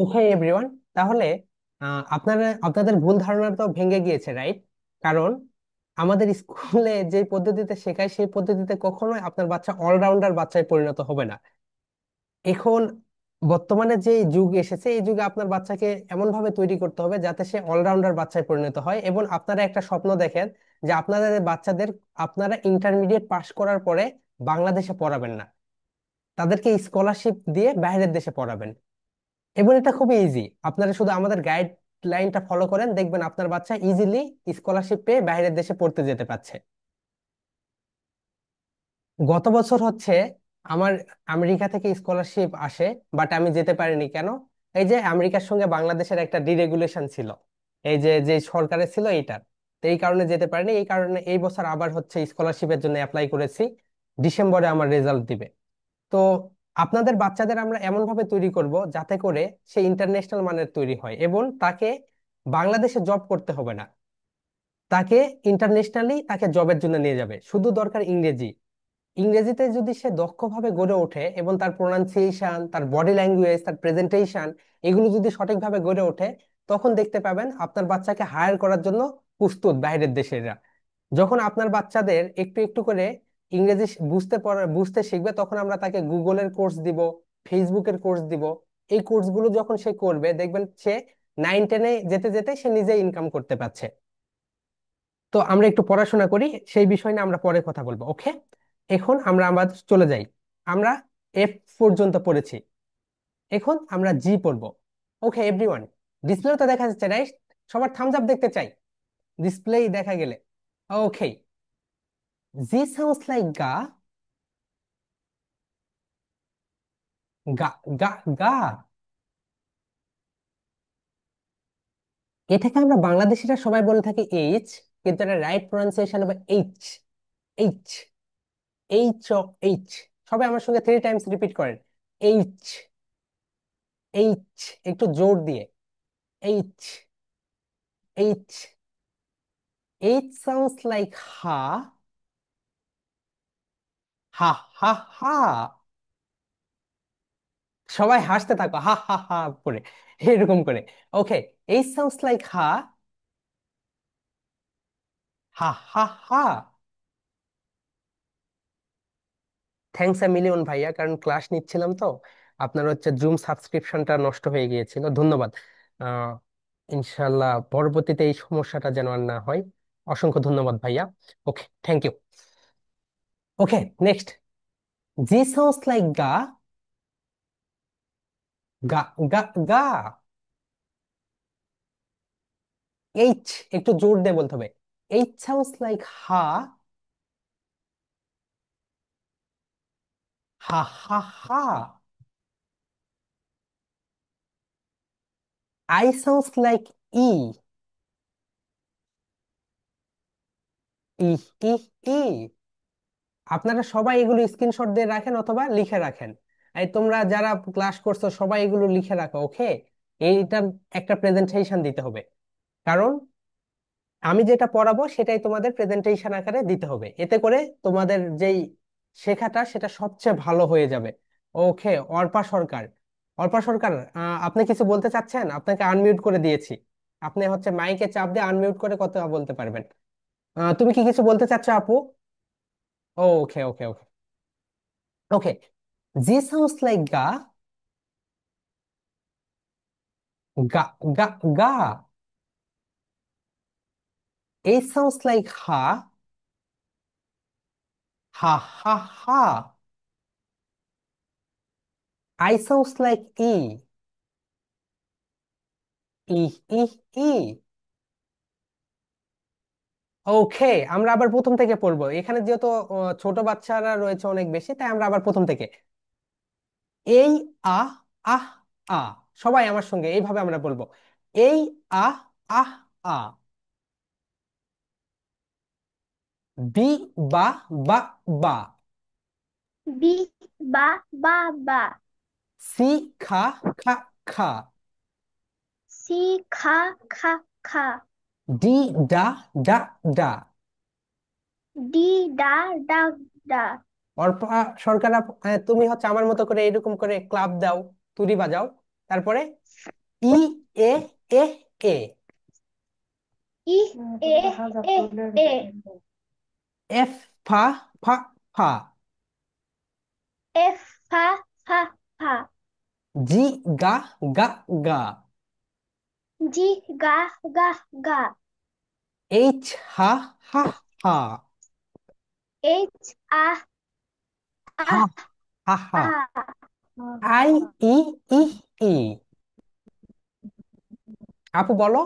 ওকে everyone, তাহলে আপনারা আপনাদের ভুল ধারণা তো ভেঙে গিয়েছে, রাইট? কারণ আমাদের স্কুলে যে পদ্ধতিতে শেখায় সেই পদ্ধতিতে কখনোই আপনার বাচ্চা অলরাউন্ডার বাচ্চায় পরিণত হবে না। এখন বর্তমানে যে যুগ এসেছে এই যুগে আপনার বাচ্চাকে এমন ভাবে তৈরি করতে হবে যাতে সে অলরাউন্ডার বাচ্চায় পরিণত হয়, এবং আপনারা একটা স্বপ্ন দেখেন যে আপনাদের বাচ্চাদের আপনারা ইন্টারমিডিয়েট পাশ করার পরে বাংলাদেশে পড়াবেন না, তাদেরকে স্কলারশিপ দিয়ে বাইরের দেশে পড়াবেন। এবং এটা খুবই ইজি, আপনারা শুধু আমাদের গাইডলাইনটা ফলো করেন, দেখবেন আপনার বাচ্চা ইজিলি স্কলারশিপ পেয়ে বাইরের দেশে পড়তে যেতে পারছে। গত বছর হচ্ছে আমার আমেরিকা থেকে স্কলারশিপ আসে, বাট আমি যেতে পারিনি কেন? এই যে আমেরিকার সঙ্গে বাংলাদেশের একটা ডিরেগুলেশন ছিল, এই যে যে সরকারের ছিল এইটার, তো এই কারণে যেতে পারিনি। এই কারণে এই বছর আবার হচ্ছে স্কলারশিপের জন্য অ্যাপ্লাই করেছি। ডিসেম্বরে আমার রেজাল্ট দিবে। তো আপনাদের বাচ্চাদের আমরা এমন ভাবে তৈরি করব যাতে করে সে ইন্টারন্যাশনাল মানের তৈরি হয় এবং তাকে বাংলাদেশে জব করতে হবে না, তাকে ইন্টারন্যাশনালি তাকে জবের জন্য নিয়ে যাবে, শুধু দরকার ইংরেজি। ইংরেজিতে যদি সে দক্ষভাবে গড়ে ওঠে এবং তার প্রোনাউন্সিয়েশন, তার বডি ল্যাঙ্গুয়েজ, তার প্রেজেন্টেশন, এগুলো যদি সঠিকভাবে গড়ে ওঠে, তখন দেখতে পাবেন আপনার বাচ্চাকে হায়ার করার জন্য প্রস্তুত বাইরের দেশেরা। যখন আপনার বাচ্চাদের একটু একটু করে ইংরেজি বুঝতে শিখবে, তখন আমরা তাকে গুগলের কোর্স দিব, ফেসবুকের কোর্স দিব। এই কোর্সগুলো যখন সে করবে, দেখবেন সে 9-10-এ যেতে যেতে সে নিজে ইনকাম করতে পারছে। তো আমরা একটু পড়াশোনা করি, সেই বিষয় নিয়ে আমরা পরে কথা বলবো, ওকে? এখন আমরা আবার চলে যাই। আমরা এফ পর্যন্ত পড়েছি, এখন আমরা জি পড়বো। ওকে এভরিওয়ান, ডিসপ্লে তো দেখা যাচ্ছে, রাইট? সবার থামস আপ দেখতে চাই, ডিসপ্লেই দেখা গেলে। ওকে, জি সাউন্ডস লাইক গা। গা, গা, গা। এটাকে আমরা বাংলাদেশিরা সবাই বলে থাকি এইচ, কিন্তু এটা রাইট প্রনাউন্সিয়েশন হবে এইচ। এইচ, এইচ ও এইচ। সবাই আমার সঙ্গে 3 টাইমস রিপিট করেন। এইচ, এইচ, একটু জোর দিয়ে। H, H. H sounds like হা। হা, হা, হা। সবাই হাসতে থাকো হা হা হা করে, এরকম করে। ওকে, এইচ সাউন্ডস লাইক হা। হা, হা, হা। থ্যাঙ্কস এ মিলিয়ন ভাইয়া, কারণ ক্লাস নিচ্ছিলাম তো। আপনার হচ্ছে জুম সাবস্ক্রিপশনটা নষ্ট হয়ে গিয়েছিল, ধন্যবাদ। আহ ইনশাল্লাহ পরবর্তীতে এই সমস্যাটা যেন আর না হয়। অসংখ্য ধন্যবাদ ভাইয়া। Okay, thank you. Okay, next. G sounds like গা। গা, গা, গা। এইচ, একটু জোর দিয়ে বলতে হবে। এইচ সাউন্ডস লাইক হা। হা, হা, হা। আই সাউন্ডস লাইক ই। ই, ই, ই। আপনারা সবাই এগুলো স্ক্রিনশট দিয়ে রাখেন অথবা লিখে রাখেন। এই তোমরা যারা ক্লাস করছো সবাই এগুলো লিখে রাখো, ওকে? এইটার একটা প্রেজেন্টেশন দিতে হবে, কারণ আমি যেটা পড়াবো সেটাই তোমাদের প্রেজেন্টেশন আকারে দিতে হবে, এতে করে তোমাদের যেই শেখাটা সেটা সবচেয়ে ভালো হয়ে যাবে। ওকে, অর্পা সরকার। অর্পা সরকার, আপনি কিছু বলতে চাচ্ছেন? আপনাকে আনমিউট করে দিয়েছি, আপনি হচ্ছে মাইকে চাপ দিয়ে আনমিউট করে কথা বলতে পারবেন। তুমি কি কিছু বলতে চাচ্ছো আপু? ওকে, ওকে, ওকে। ওকে, জি সাউন্ডস লাইক গা। গা, গা, গা। এইচ সাউন্ডস লাইক হা। হা, হা, হা। আই সাউন্ডস লাইক ই। ই, ই, ই। ওকে, আমরা আবার প্রথম থেকে পড়বো, এখানে যেহেতু ছোট বাচ্চারা রয়েছে অনেক বেশি, তাই আমরা আবার প্রথম থেকে। এই আহ, আহ, আ। সবাই আমার সঙ্গে এইভাবে আমরা বলবো। এই আহ, আহ, আ। বি, বা, বা, বা। বি, বা, বা, বা। সি, খা, খা, খা। সি, খা, খা, খা। ডি, ডা, ডা, ডা। ডি, ডা, ডা, ডা। অর্পা সরকার তুমি হচ্ছে আমার মতো করে এরকম করে ক্লাব দাও, তুড়ি বাজাও, তারপরে ই এ এ এ। ই এ এ এ। এফ ফা ফা ফা। এফ ফা ফা ফা। জি গা গা গা। জি গা গা গা। এইচ হা হা হা। এইচ আ আ হা হা হা। আ। আই ই ই ই। আপু বলো।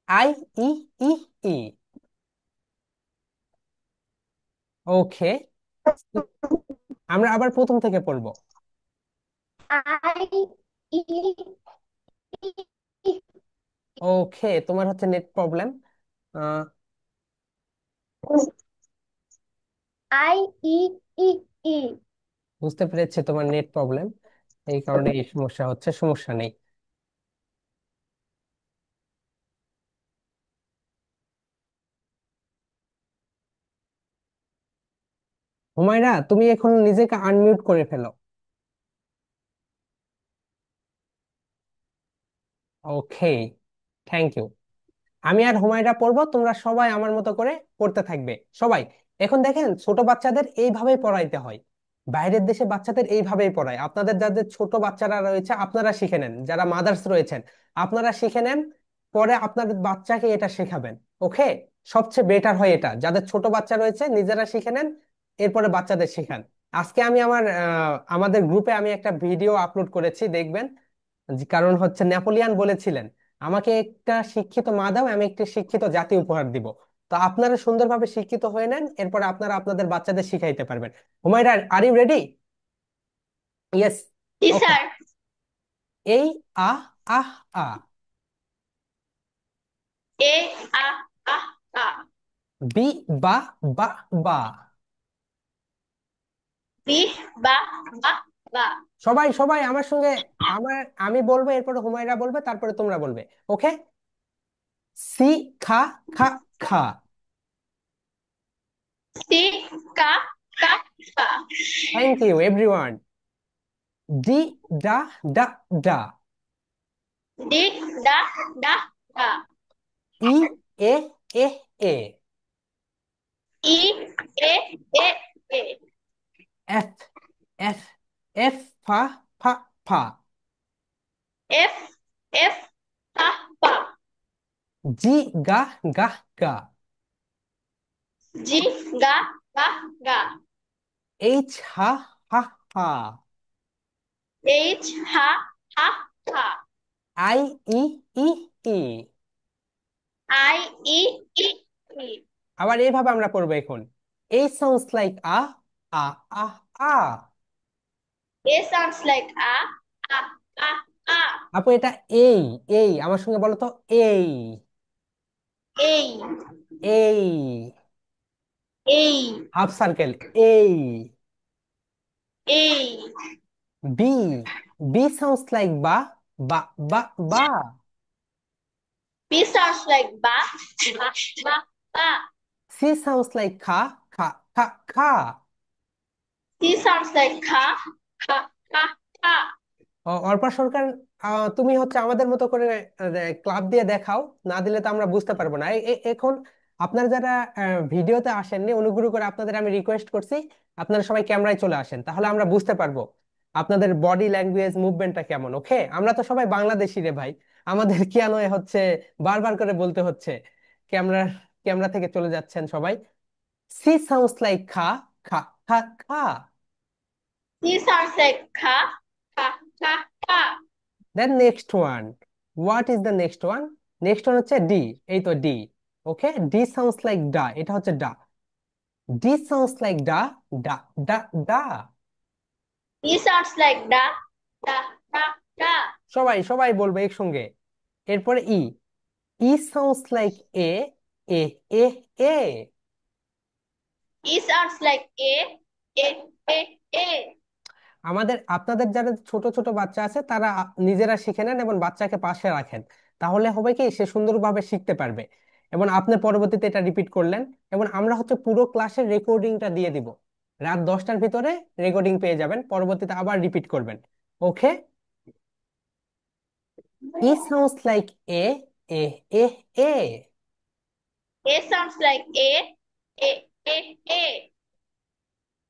আই ই ই ই। ওকে, আমরা আবার প্রথম থেকে পড়বো। আই ই ই। ওকে, তোমার হচ্ছে নেট প্রবলেম। আই ই ই ই। বুঝতে পেরেছি তোমার নেট প্রবলেম, এই কারণে এই সমস্যা হচ্ছে, সমস্যা নেই। হুমায়রা, তুমি এখন নিজেকে আনমিউট করে ফেলো। ওকে, থ্যাংক ইউ। আমি আর হুমায়রা পড়বো, তোমরা সবাই আমার মতো করে পড়তে থাকবে সবাই। এখন দেখেন, ছোট বাচ্চাদের এইভাবেই পড়াইতে হয়। বাইরের দেশে বাচ্চাদের এইভাবেই পড়ায়। আপনাদের যাদের ছোট বাচ্চারা রয়েছে আপনারা শিখে নেন, যারা মাদার্স রয়েছেন আপনারা শিখে নেন, পরে আপনার বাচ্চাকে এটা শেখাবেন। ওকে, সবচেয়ে বেটার হয় এটা, যাদের ছোট বাচ্চা রয়েছে নিজেরা শিখে নেন, এরপরে বাচ্চাদের শেখান। আজকে আমি আমাদের গ্রুপে আমি একটা ভিডিও আপলোড করেছি, দেখবেন। কারণ হচ্ছে নেপোলিয়ান বলেছিলেন, আমাকে একটা শিক্ষিত মা দাও, আমি একটা শিক্ষিত জাতি উপহার দিব। তো আপনারা সুন্দরভাবে শিক্ষিত হয়ে নেন, এরপরে আপনারা আপনাদের বাচ্চাদের শিখাইতে পারবেন। Humaira, are you ready? Yes. জি ওকে। স্যার। এই আ আহ আ। এ আ আ আ। বি বা বা বা। বি বা বা বা। সবাই সবাই আমার সঙ্গে, আমার আমি বলবো এরপরে হুমায়রা বলবে, তারপরে তোমরা বলবে। ওকে। সি খা খা খা। সি কা কা কা। Thank you everyone. ডি ডা ডা ডা। ডি ডা ডা ডা। ই এ এ এ। ই এ এ এ। এফ এফ এফ ফা ফা ফা। এফ এফ পা পা। জি গা গা গা। জি গা গা গা। এইচ হা হা হা। এইচ হা হা হা। আই ই ই ই। আই ই ই ই। আবার এইভাবে আমরা পড়বো এখন। এই সাউন্ডস লাইক আ আ আ। এ সাউন্ডস লাইক আ আ আ। আপু এটা এই, এই আমার সঙ্গে বলো তো, এই এই এই। এই হাফ সার্কেল, এই। এই। বি, বি সাউন্ডস লাইক বা বা বা বা। বি সাউন্ডস লাইক বা বা বা বা। সি সাউন্ডস লাইক খা খা খা খা। সি সাউন্ডস লাইক খা খা খা খা। অর্পা সরকার, তুমি হচ্ছে আমাদের মতো করে ক্লাব দিয়ে দেখাও, না দিলে তো আমরা বুঝতে পারবো না। এখন আপনারা যারা ভিডিওতে আসেননি, অনুগ্রহ করে আপনাদের আমি রিকোয়েস্ট করছি, আপনারা সবাই ক্যামেরায় চলে আসেন, তাহলে আমরা বুঝতে পারবো আপনাদের বডি ল্যাঙ্গুয়েজ মুভমেন্টটা কেমন। ওকে, আমরা তো সবাই বাংলাদেশি রে ভাই, আমাদের কেন হচ্ছে বারবার করে বলতে হচ্ছে ক্যামেরা, ক্যামেরা থেকে চলে যাচ্ছেন সবাই। সি সাউন্ডস লাইক খা খা খা খা। সি সাউন্ডস লাইক খা খা খা খা। Then next one, what is the next one? Next one হচ্ছে ডি। এই তো D. Okay, D sounds like ডা, এটা হচ্ছে ডা। ডি সাউন্ডস লাইক ডা ডা ডা ডা। ডি সাউন্ডস লাইক ডা ডা ডা ডা। সবাই সবাই বলবে একসঙ্গে। এরপরে ই, ই সাউন্ডস লাইক এ এ এ এ। ই সাউন্ডস লাইক এ এ এ এ। আমাদের আপনাদের যারা ছোট ছোট বাচ্চা আছে তারা নিজেরা শিখে নেন এবং বাচ্চাকে পাশে রাখেন, তাহলে হবে কি সে সুন্দরভাবে শিখতে পারবে। এবং আপনি পরবর্তীতে এটা রিপিট করলেন, এবং আমরা হচ্ছে পুরো ক্লাসের রেকর্ডিংটা দিয়ে দিব। রাত 10টার ভিতরে রেকর্ডিং পেয়ে যাবেন, পরবর্তীতে আবার রিপিট করবেন। Okay. E sounds like a. A sounds like A.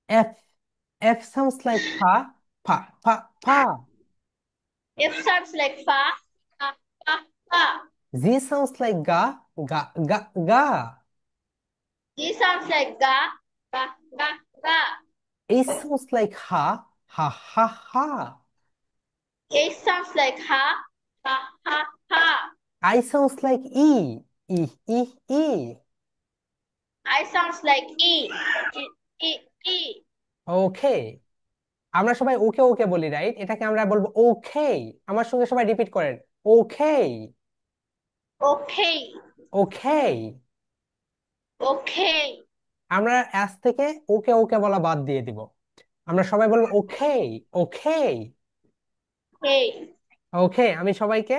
F. F sounds like pa. F sounds like fa. Z sounds like ga. G sounds like ga. H sounds like ha. H sounds like ha. I sounds like e. I sounds like E. ওকে, আমরা সবাই ওকে ওকে বলি, right? এটাকে আমরা বলবো ওকে। আমার সঙ্গে সবাই repeat করেন, ওকে Okay. ওকে। Okay. আমরা আজ থেকে ওকে ওকে বলা বাদ দিয়ে দিব, আমরা সবাই বলবো ওকে ওকে Hey. ওকে। আমি সবাইকে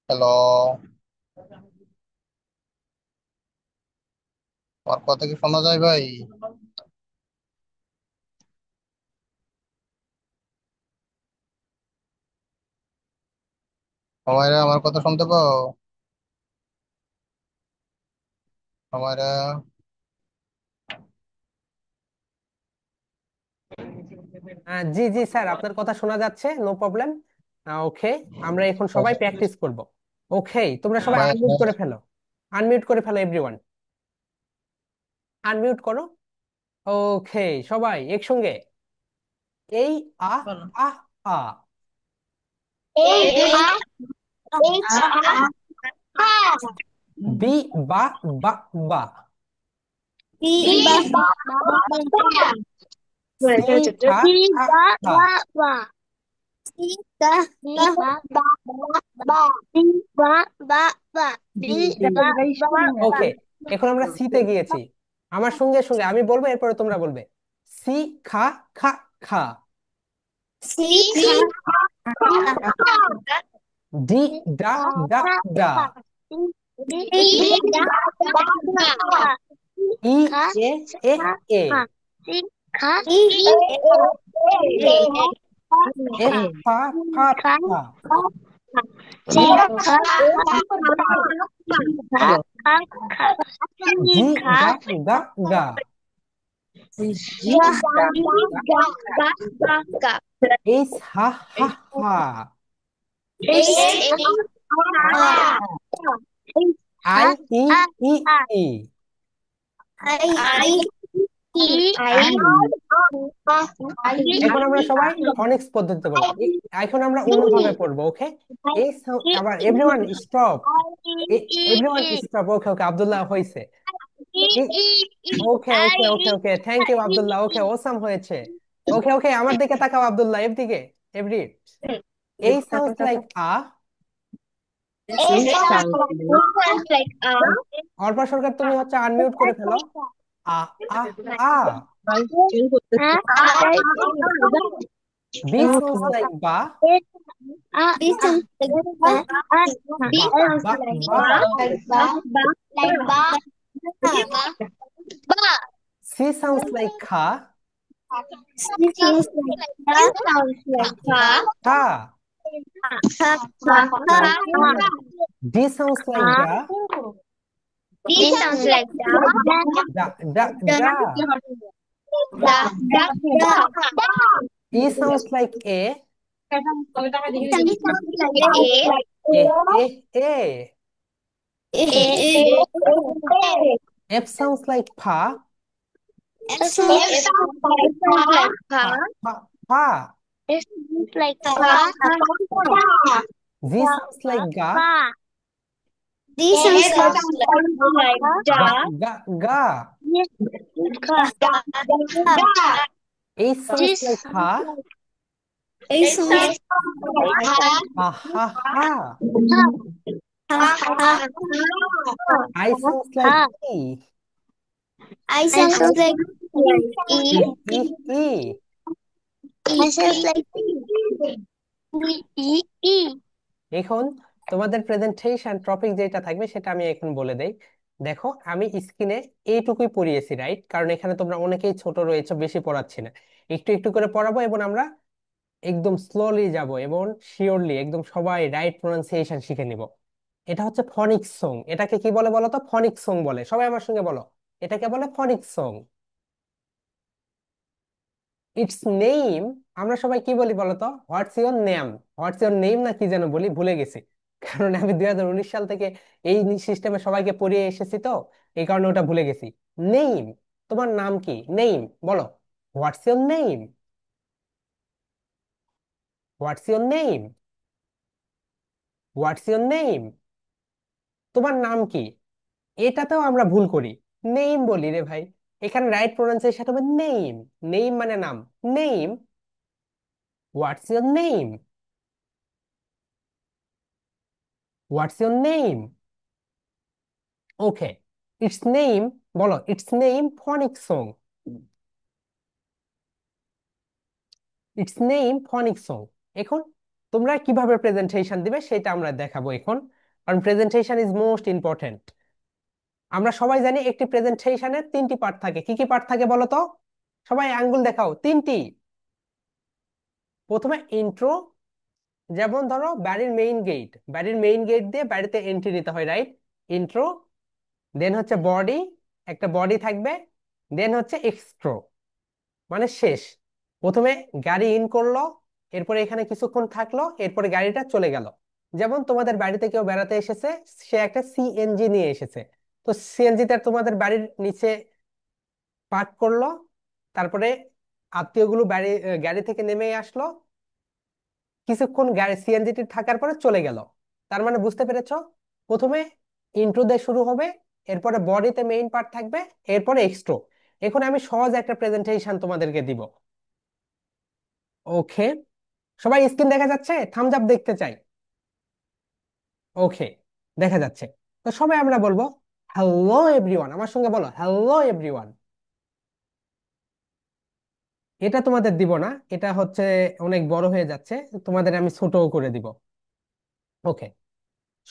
হ্যালো, আমার কথা কি শোনা যায় ভাই? সময়রা আমার কথা শুনতে পাও? সময়রা জি জি স্যার, আপনার কথা শোনা যাচ্ছে, নো প্রবলেম। ওকে, আমরা এখন সবাই প্র্যাকটিস করব। ওকে, তোমরা সবাই ভাই আনমিউট করে ফেলো, আনমিউট করে ফেলো এভরিওয়ান, আনমিউট করো। ওকে, সবাই একসঙ্গে, এই আ আ আ বি বা বা সি খা খা ওকে, এখন আমরা সিতে গিয়েছি। আমার সঙ্গে সঙ্গে আমি বলবো, এরপরে তোমরা বলবে। সি খা খা খা। ডি ডা ডা। ই এ এ এ। এফ ফা ফা। জি গা গা। এইচ হা হা। আই ই ই ই। এখন আমরা সবাই ফনিক্স পদ্ধতিতে বলবো, এখন আমরা অন্যভাবে পড়বো। ওকে, এই আবার everyone stop, everyone stop. Okay okay, Abdullah হয়েছে। Okay okay okay okay, thank you Abdullah. Okay, awesome হয়েছে। ওকে ওকে, আমার দিকে তাকাও আব্দুল্লাহ, এর দিকে, এভরি। এই সাউন্ডস লাইক আ। অর্পা সরকার, তুমি হচ্ছে আনমিউট করে ফেলো। আ আ আ। বি সাউন্ডস লাইক বা। বা। সি সাউন্ডস লাইক খা খা। ডি সাউন্ডস লাইক ডা ডা ডা। ই সাউন্ডস লাইক এ এ। এফ সাউন্ডস লাইক ফা ফা ফা। It sounds like ga. G sounds like গা। Ga. This sounds like গা da. গা গা। Yes, ga. Ga. H sounds like This হা। it sounds like হা হা হা। ha. I sounds like Ha. ই। I sounds like ই e. ই ই। I sounds like e. E. এখন তোমাদের প্রেজেন্টেশন টপিক যেটা থাকবে সেটা আমি এখন বলে দেই। দেখো আমি স্ক্রিনে এইটুকুই পড়িয়েছি, রাইট? কারণ এখানে তোমরা অনেকেই ছোট রয়েছে, বেশি পড়াচ্ছি না, একটু একটু করে পড়াবো এবং আমরা একদম স্লোলি যাব এবং শিওরলি একদম সবাই রাইট প্রোনাউন্সিয়েশন শিখে নিব। এটা হচ্ছে ফনিক সং। এটাকে কি বলে বলো তো? ফনিক সং বলে। সবাই আমার সঙ্গে বলো, এটাকে বলে ফনিক সং। ইটস নেম, আমরা সবাই কি বলি বলতো? হোয়াটস your name. What's your name না কি যেন বলি, ভুলে গেছি। কারণ আমি 2019 সাল থেকে এই সিস্টেমে সবাইকে পড়িয়ে এসেছি, তো এই কারণে ওটা ভুলে গেছি। নেম, তোমার নাম কি? নেম বলো। হোয়াটস your name? What's your name? What's your name? তোমার নাম কি? এটাতেও আমরা ভুল করি, নেম বলি রে ভাই। এখানে রাইট প্রোনাউন্সিয়েশন হবে নেম। নেম মানে নাম। Name, what's your name? What's your name? Okay, it's name, বলো it's name phonic song. It's name phonic song. এখন তোমরা কিভাবে প্রেজেন্টেশন দিবে সেটা আমরা দেখাবো এখন, কারণ প্রেজেন্টেশন ইজ মোস্ট ইম্পর্টেন্ট। আমরা সবাই জানি একটি প্রেজেন্টেশনের তিনটি পার্ট থাকে। কি কি পার্ট থাকে বলো তো? সবাই আঙ্গুল দেখাও, তিনটি। প্রথমে ইন্ট্রো, যেমন ধরো বাড়ির মেইন গেট, বাড়ির মেইন গেট দিয়ে বাড়িতে এন্ট্রি নিতে হয়, রাইট? ইন্ট্রো। দেন হচ্ছে বডি, একটা বডি থাকবে। দেন হচ্ছে এক্সট্রো, মানে শেষ। প্রথমে গাড়ি ইন করলো, এরপরে এখানে কিছুক্ষণ থাকলো, এরপরে গাড়িটা চলে গেল। যেমন তোমাদের বাড়িতে কেউ বেড়াতে এসেছে, সে একটা সিএনজি নিয়ে এসেছে, তো সিএনজিটা তোমাদের বাড়ির নিচে পার্ক করলো। তারপরে আত্মীয়গুলো গাড়ি থেকে নেমে আসলো, কিছুক্ষণ গাড়ি সিএনজিটি থাকার পরে চলে গেল। তার মানে বুঝতে পেরেছো? প্রথমে ইন্ট্রো দিয়ে শুরু হবে, এরপরে বডিতে মেইন পার্ট থাকবে, এরপরে এক্সট্রো। এখন আমি সহজ একটা প্রেজেন্টেশন তোমাদেরকে দিব। ওকে, সবাই স্ক্রিন দেখা যাচ্ছে? থামস আপ দেখতে চাই। ওকে, দেখা যাচ্ছে। তো সবাই আমরা বলবো হ্যালো এভরিওয়ান। আমার সঙ্গে বলো হ্যালো এভরিওয়ান। এটা তোমাদের দিব না, এটা হচ্ছে অনেক বড় হয়ে যাচ্ছে, তোমাদের আমি ছোটও করে দিব। ওকে,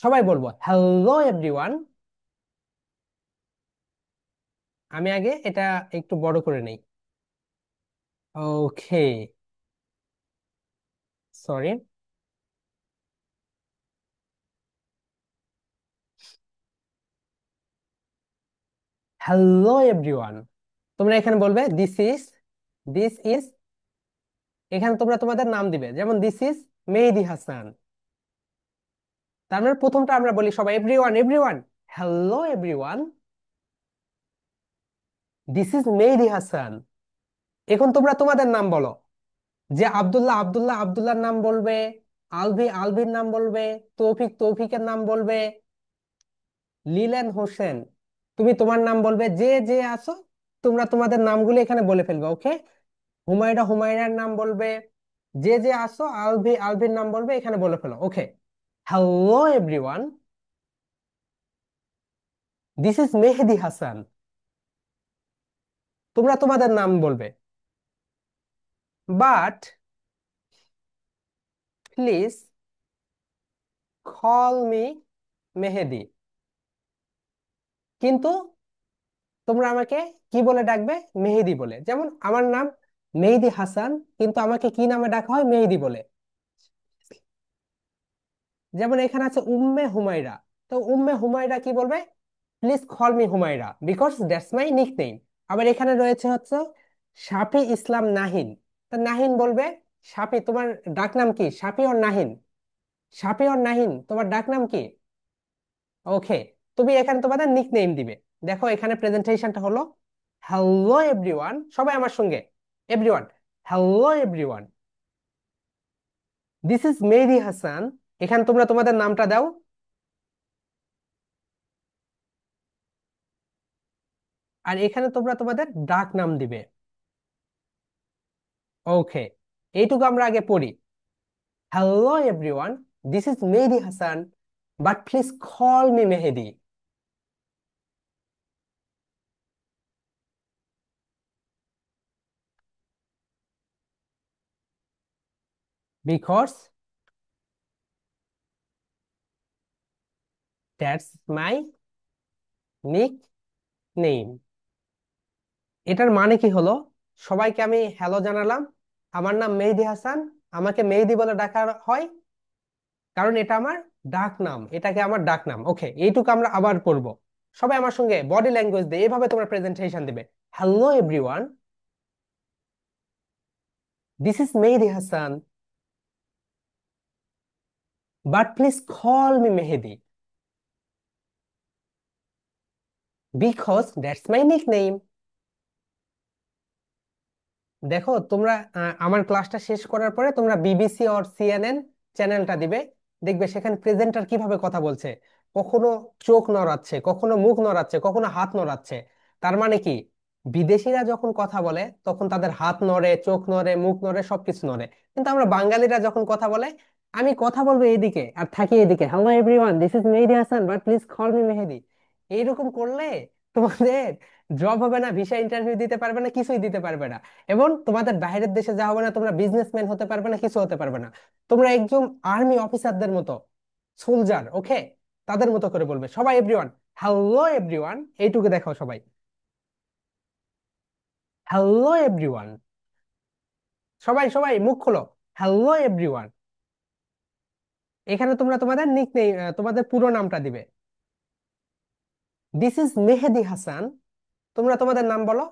সবাই বলবো হ্যালো এভরিওয়ান। আমি আগে এটা একটু বড় করে নেই। ওকে, সরি। Hello everyone. তোমরা এখানে বলবে দিস ইজ, এখানে তোমরা তোমাদের নাম দিবে, যেমন দিস ইজ মেহেদি হাসান। তার মানে প্রথমটা আমরা বলি সবাই everyone everyone. Hello everyone, this is Mehedi Hasan. এখন তোমরা তোমাদের নাম বলো, যে আব্দুল্লাহ আব্দুল্লাহ আব্দুল্লাহর নাম বলবে, আলভি আলভির নাম বলবে, তৌফিক তৌফিকের নাম বলবে, লিলেন হোসেন তুমি তোমার নাম বলবে। যে যে আছো তোমরা তোমাদের নামগুলো এখানে বলে ফেলবে। ওকে, হুমায়রা হুমায়রার নাম বলবে, যে যে আসো আলভি আলভির নাম বলবে, এখানে বলে ফেলো। ওকে, hello everyone, this is Mehedi Hasan. তোমরা তোমাদের নাম বলবে, বাট প্লিজ কল মি মেহেদি। কিন্তু তোমরা আমাকে কি বলে ডাকবে? মেহেদি বলে। যেমন আমার নাম মেহেদি হাসান, কিন্তু আমাকে কি নামে ডাকা হয়? মেহেদি বলে। যেমন এখানে আছে উম্মে হুমায়রা, তো উম্মে হুমায়রা কি বলবে? Please call me Humaira, because that's my nickname. আবার এখানে রয়েছে হচ্ছে শাফি ইসলাম নাহিন, তো নাহিন বলবে শাফি, তোমার ডাকনাম কি? শাফি ওর নাহিন? শাফি ওর নাহিন, তোমার ডাকনাম কি? ওকে, তুমি এখানে তোমাদের নিকনেম দিবে। দেখো এখানে প্রেজেন্টেশনটা হলো হ্যালো এভরিওয়ান। সবাই আমার সঙ্গে, everyone, hello everyone, this is Mehedi Hasan. এখানে তোমরা তোমাদের নামটা দাও। আর এখানে তোমরা তোমাদের ডাক নাম দিবে। ওকে, এইটুকু আমরা আগে পড়ি। Hello everyone, this is Mehedi Hasan, but please call me Mehedi, because that's my nick name. এটার মানে কি হলো? সবাইকে আমি হ্যালো জানালাম, আমার নাম মেহেদি হাসান, আমাকে মেহেদি বলে ডাকা হয় কারণ এটা আমার ডাক নাম, এটাকে আমার ডাক নাম। ওকে, এইটুকু আমরা আবার পড়বো। সবাই আমার সঙ্গে বডি ল্যাঙ্গুয়েজ দিয়ে এভাবে তোমরা প্রেজেন্টেশন দিবে। Hello everyone, this is Mehedi Hasan, but please call me Mehedi, because that's my nick name. দেখো তোমরা আমার ক্লাসটা শেষ করার পরে তোমরা বিবিসি অর সিএনএন চ্যানেলটা দিবে, দেখবে সেখানে প্রেজেন্টার কিভাবে কথা বলছে, কখনো চোখ নড়াচ্ছে, কখনো মুখ নড়াচ্ছে, কখনো হাত নড়াচ্ছে। তার মানে কি, বিদেশিরা যখন কথা বলে তখন তাদের হাত নড়ে, চোখ নড়ে, মুখ নড়ে, সবকিছু নড়ে। কিন্তু আমরা বাঙালিরা যখন কথা বলে, আমি কথা বলবো এইদিকে আর থাকি এদিকে, hello everyone, this is Mehedi Hasan, but please call me Mehedi, এইরকম করলে তোমাদের জব হবে না, ভিসা ইন্টারভিউ দিতে পারবে না, কিছুই দিতে পারবে না। এবং তোমাদের বাইরের দেশে যাওয়া হবে না, তোমরা বিজনেসম্যান হতে পারবে না, কিছু হতে পারবে না। তোমরা একদম আর্মি অফিসারদের মতো, সোলজার, ওকে, তাদের মতো করে বলবে। সবাই এভরিওয়ান, হ্যালো এভরিওয়ান, এইটুকু দেখাও সবাই, হ্যালো এভরিওয়ান। সবাই সবাই মুখ খোলো, হ্যালো এভরিওয়ান। এখানে তোমরা তোমাদের নিকনেম, তোমাদের পুরো নামটা দিবে। দিস ইজ মেহেদি হাসান, তোমরা তোমাদের নাম বলো,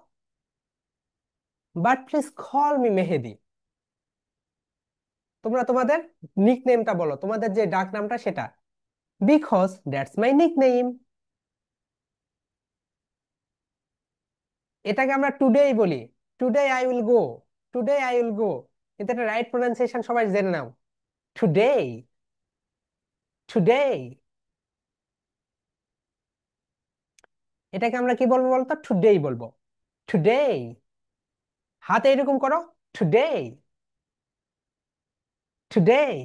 বাট প্লিজ কল মি মেহেদি, তোমরা তোমাদের নিকনেমটা বলো, তোমাদের যে ডাক নামটা সেটা, বিকজ দ্যাটস মাই নিকনেম। এটাকে আমরা টুডেই বলি, today I will go, today I will go. কিন্তু এটা রাইট প্রোনাউন্সিয়েশন সবাই জেনে নাও, টুডেই, টুডেই। এটাকে আমরা কি বলবো বলতো? টুডেই বলবো, টুডেই। হাতে এরকম করো, টুডেই, টুডেই।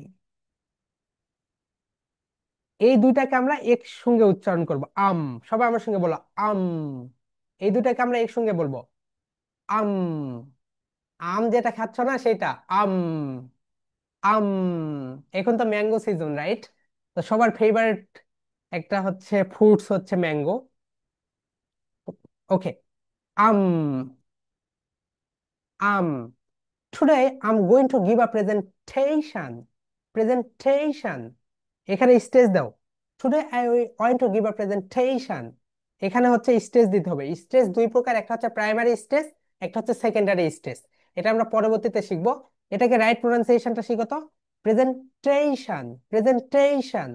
এই দুইটাকে আমরা একসঙ্গে উচ্চারণ করব, সবাই আমার সঙ্গে বলো, আম। এই দুইটাকে আমরা একসঙ্গে বলবো, আম। আম যেটা খাচ্ছ না সেটা, আম, আম। এখন তো ম্যাঙ্গো সিজন, রাইট? তো সবার ফেভারিট একটা হচ্ছে ফ্রুটস হচ্ছে ম্যাঙ্গো। ওকে, আম, আম। Today I'm going to give a presentation, presentation. এখানে স্টেজ দাও, today I want to give a presentation. এখানে হচ্ছে স্টেজ দিতে হবে। স্টেজ দুই প্রকার, একটা হচ্ছে প্রাইমারি স্টেজ, একটা হচ্ছে সেকেন্ডারি স্টেজ। এটা আমরা পরবর্তীতে শিখবো। এটাকে রাইট প্রোনাউন্সিয়েশনটা শিখো তো, প্রেজেন্টেশন, প্রেজেন্টেশন,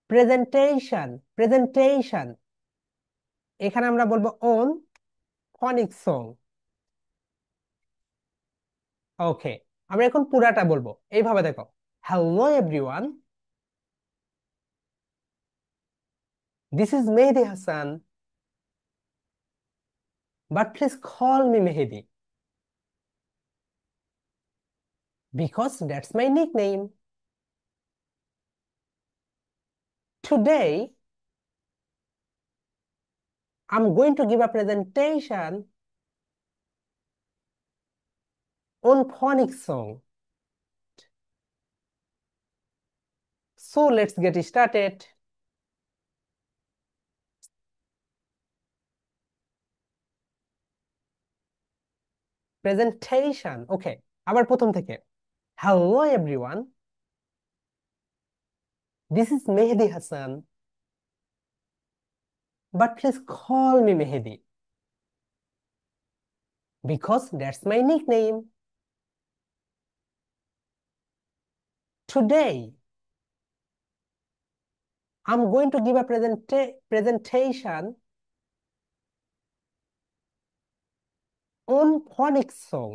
প্রেজেন্টেশন, প্রেজেন্টেশন। এখানে আমরা বলবো ওন ফনিক সং। ওকে, আমরা এখন পুরাটা বলবো, এইভাবে দেখো, hello everyone, this is Mehedi Hasan, but please call me Mehedi, because that's my nick name. Today I'm going to give a presentation on phonics song. So let's get started. Presentation. Okay, আবার প্রথম থেকে। Hello everyone. This is Mehdi Hassan. But please call me Mehdi, because that's my nickname. Today, I'm going to give a presentation on phonics song.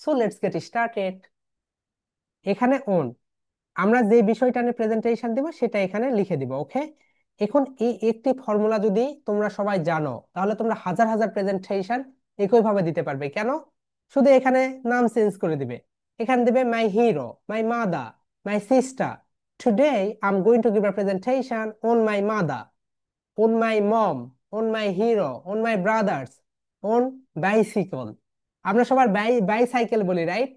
So let's get started. এখানে on, আমরা যে বিষয়টা নিয়ে presentation দিব সেটা এখানে লিখে দিব। ওকে, এখন এই একটি ফর্মুলা যদি তোমরা সবাই জানো তাহলে তোমরা হাজার হাজার প্রেজেন্টেশন একইভাবে দিতে পারবে। কেন? শুধু এখানে নাম চেঞ্জ করে দিবে। এখানে দিবে my hero, my mother, my sister. Today I am going to give a presentation on my mother, on my mom, on my hero, on my brothers, on bicycle. আমরা সবার বাইসাইকেল বলি, রাইট?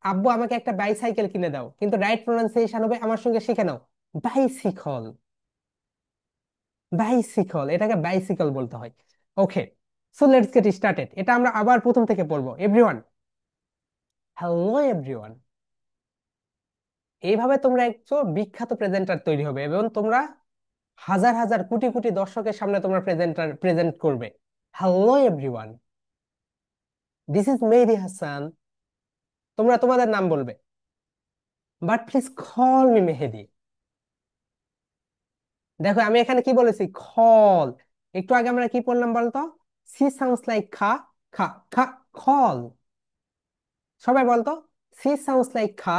আব্বু আমাকে একটা বাইসাইকেল কিনে দাও, কিন্তু right pronunciation হবে, আমার সঙ্গে শিখে নাও, বাইসিকল। বাইসিকল, এটাকে বাইসিকল বলতে হয়। ওকে, সো লেটস গেট স্টার্টেড। এটা আমরা আবার প্রথম থেকে পড়বো। Everyone, hello everyone. এইভাবে তোমরা একজন বিখ্যাত প্রেজেন্টার তৈরি হবে এবং তোমরা হাজার হাজার কোটি কোটি দর্শকের সামনে তোমরা প্রেজেন্ট করবে। Hello everyone, this is Mehedi Hasan. তোমরা তোমাদের নাম বলবে, বাট প্লিজ কল মি মেহেদি। দেখো আমি এখানে কি বলেছি, খল। একটু আগে আমরা কি পড়লাম বলতো? সি সাউন্ডস লাইক খা, খা খা, খল। সবাই বলতো, সি সাউন্ডস লাইক খা,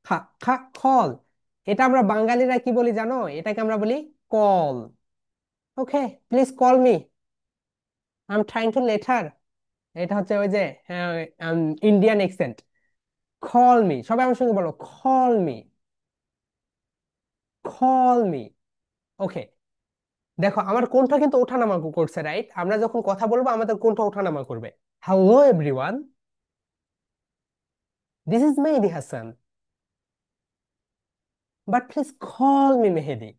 খা খা, খল। এটা আমরা বাঙালিরা কি বলি জানো? এটাকে আমরা বলি call. Okay, please call me, I am trying to letter. এটা হচ্ছে ওই যে ইন্ডিয়ান এক্সেন্ট। কল মি, সবাই আমার সঙ্গে বলো, কল মি, কল মি। ওকে, দেখো আমার কোনটা কিন্তু ওঠানামা করছে, রাইট? আমরা যখন কথা বলবো আমাদের কোনটা ওঠানামা করবে। Hello everyone, this is Mehedi Hasan, but please call me Mehedi,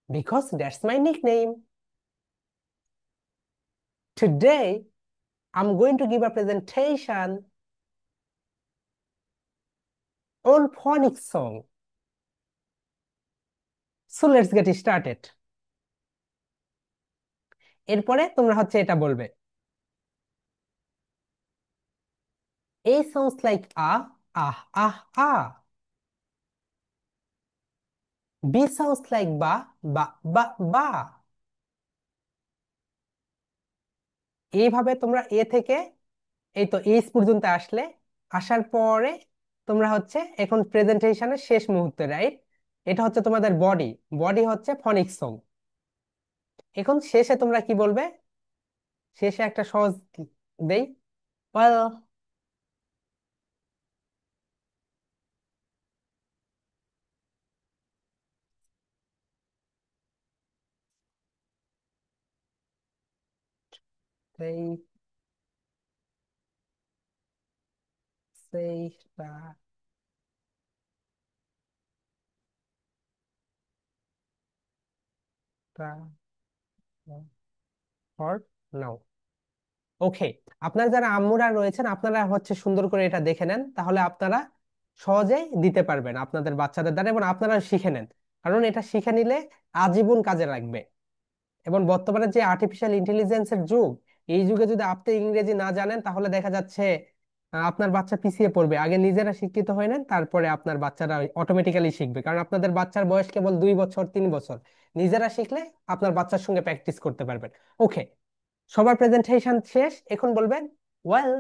because that's my nickname. Today I'm going to give a presentation on phonics song. So let's get started. এরপরে তোমরা হচ্ছে এটা বলবে, A sounds like a, ah, ah, ah. B sounds like ba, ba, ba, ba. এইভাবে তোমরা এ থেকে এই তো এইচ পর্যন্ত আসলে, আসার পরে তোমরা হচ্ছে এখন প্রেজেন্টেশনের শেষ মুহূর্তে, রাইট? এটা হচ্ছে তোমাদের বডি। বডি হচ্ছে ফনিক্স সং। এখন শেষে তোমরা কি বলবে? শেষে একটা সহজ দেই, well, say, say, for now. Okay, আপনার যারা আম্মুরা রয়েছেন আপনারা হচ্ছে সুন্দর করে এটা দেখে নেন, তাহলে আপনারা সহজেই দিতে পারবেন আপনাদের বাচ্চাদের দ্বারা, এবং আপনারা শিখে নেন। কারণ এটা শিখে নিলে আজীবন কাজে লাগবে। এবং বর্তমানে যে আর্টিফিশিয়াল ইন্টেলিজেন্সের যুগ, এই যুগে যদি আপনি ইংরেজি না জানেন তাহলে দেখা যাচ্ছে আপনার বাচ্চা পিছিয়ে পড়বে। আগে নিজেরা শিক্ষিত হয়ে নেন, তারপরে আপনার বাচ্চারা অটোমেটিক্যালি শিখবে। কারণ আপনাদের বাচ্চার বয়স কেবল 2 বছর 3 বছর। নিজেরা শিখলে আপনার বাচ্চার সঙ্গে প্র্যাকটিস করতে পারবেন। ওকে, সবার প্রেজেন্টেশন শেষ, এখন বলবেন ওয়েল,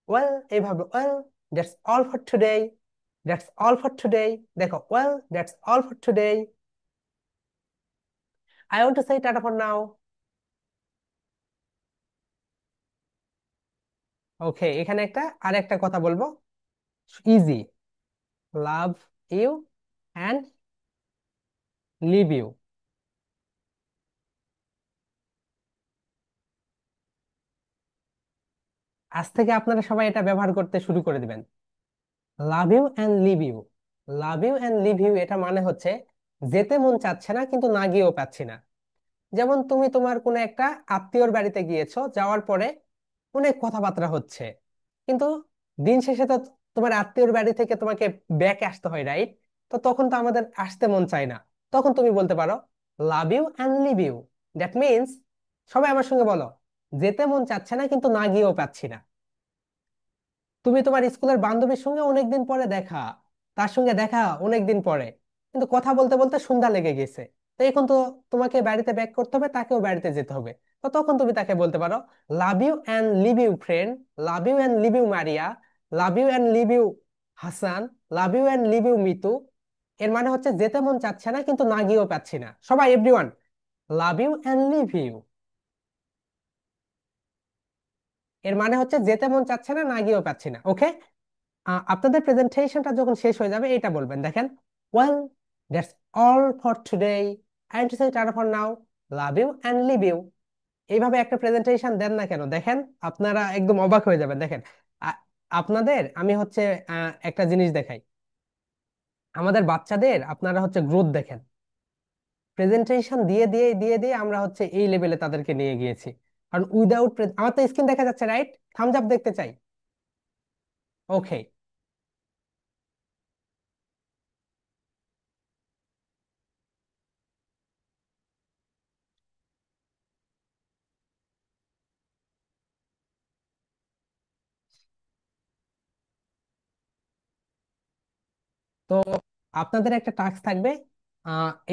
ওয়েল, এইভাবে well, that's all for today, that's all for today. দেখো, well, that's all for today, I want to say tata for now. Okay, এখানে একটা আর একটা কথা বলবো, easy, love you and leave you. আজ থেকে আপনারা সবাই এটা ব্যবহার করতে শুরু করে দিবেন। Love you and leave you, love you and leave you, এটা মানে হচ্ছে যেতে মন চাচ্ছে না কিন্তু না গিয়েও পাচ্ছি না। যেমন তুমি তোমার কোনো একটা আত্মীয়র বাড়িতে গিয়েছো, যাওয়ার পরে অনেক কথাবার্তা হচ্ছে, কিন্তু দিন শেষে তো তোমার আত্মীয়র বাড়ি থেকে তোমাকে ব্যাক আসতে হয়, রাইট? তো তখন তো আমাদের আসতে মন চায় না। তখন তুমি বলতে পারো love you and leave you. That means, সবাই আমার সঙ্গে বলো, যেতে মন চাচ্ছে না কিন্তু না গিয়েও পাচ্ছি না। তুমি তোমার স্কুলের বান্ধবীর সঙ্গে অনেকদিন পরে দেখা, তার সঙ্গে দেখা অনেকদিন পরে, কিন্তু কথা বলতে বলতে সন্ধ্যা লেগে গেছে। তো এখন তো তোমাকে বাড়িতে ব্যাক করতে হবে, তাকেও বাড়িতে যেতে হবে। তো তখন তুমি তাকে বলতে পারো love you and leave you friend, love you and leave you Maria, love you and leave you Hasan, love you and leave you Mitu. এর মানে হচ্ছে যেতে মন চাচ্ছে না কিন্তু না গিয়েও পাচ্ছি না। সবাই everyone, love you and leave you. এর মানে হচ্ছে যেতে মন চাচ্ছে না, না গিয়েও পাচ্ছি না। ওকে, আপনাদের প্রেজেন্টেশনটা যখন শেষ হয়ে যাবে এটা বলবেন, দেখেন, well, that's all for today, and to say tata for now, love you and leave you. এইভাবে একটা প্রেজেন্টেশন দেন না কেন, দেখেন আপনারা একদম অবাক হয়ে যাবেন। দেখেন, আপনাদের আমি হচ্ছে একটা জিনিস দেখাই, আমাদের বাচ্চাদের আপনারা হচ্ছে গ্রোথ দেখেন, প্রেজেন্টেশন দিয়ে দিয়ে দিয়ে দিয়ে আমরা হচ্ছে এই লেভেলে তাদেরকে নিয়ে গিয়েছি। কারণ উইদাউট, আমার তো স্ক্রিন দেখা যাচ্ছে রাইট, থামস আপ দেখতে চাই। ওকে, তো আপনাদের একটা টাস্ক থাকবে,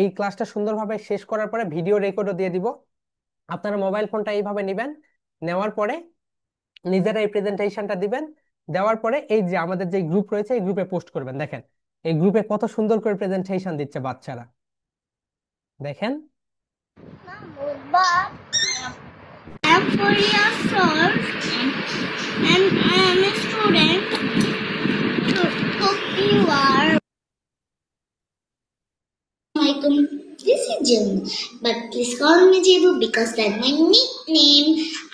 এই ক্লাসটা সুন্দরভাবে শেষ করার পরে ভিডিও রেকর্ডও দিয়ে দিব। আপনারা মোবাইল ফোনটা এইভাবে নেবেন, নেওয়ার পরে নিজেরা এই প্রেজেন্টেশনটা দিবেন, দেওয়ার পরে এই যে আমাদের যে গ্রুপ রয়েছে এই গ্রুপে পোস্ট করবেন। দেখেন এই গ্রুপে কত সুন্দর করে প্রেজেন্টেশন দিচ্ছে বাচ্চারা, দেখেন। But I am 4 years old and I am a student. Hope you are. Alaikum. This is June, but please call me Jebu because that's my nickname.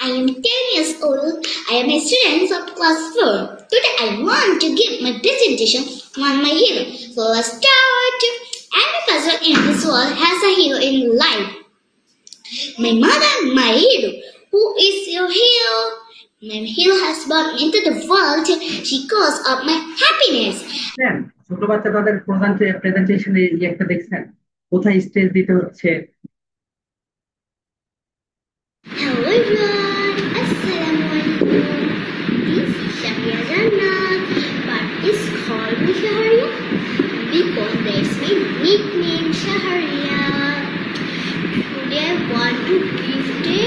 I am 10 years old. I am a student of class 4. Today I want to give my presentation on my hero. So let's start. Every person in this world has a hero in life. My mother, my hero. Who is your hero? My hero has brought me into the world. She cause of my happiness. দেখছেন ছোট বাচ্চা তাদের প্রধান প্রেজেন্টেশনে একটা দেখছেন কোথায় stage দিতে হচ্ছে। Hello everyone, Assalamualaikum. This is Shahriya Jannat, but it's called me Shahriya because that's my nickname Shahriya. Today I want to give the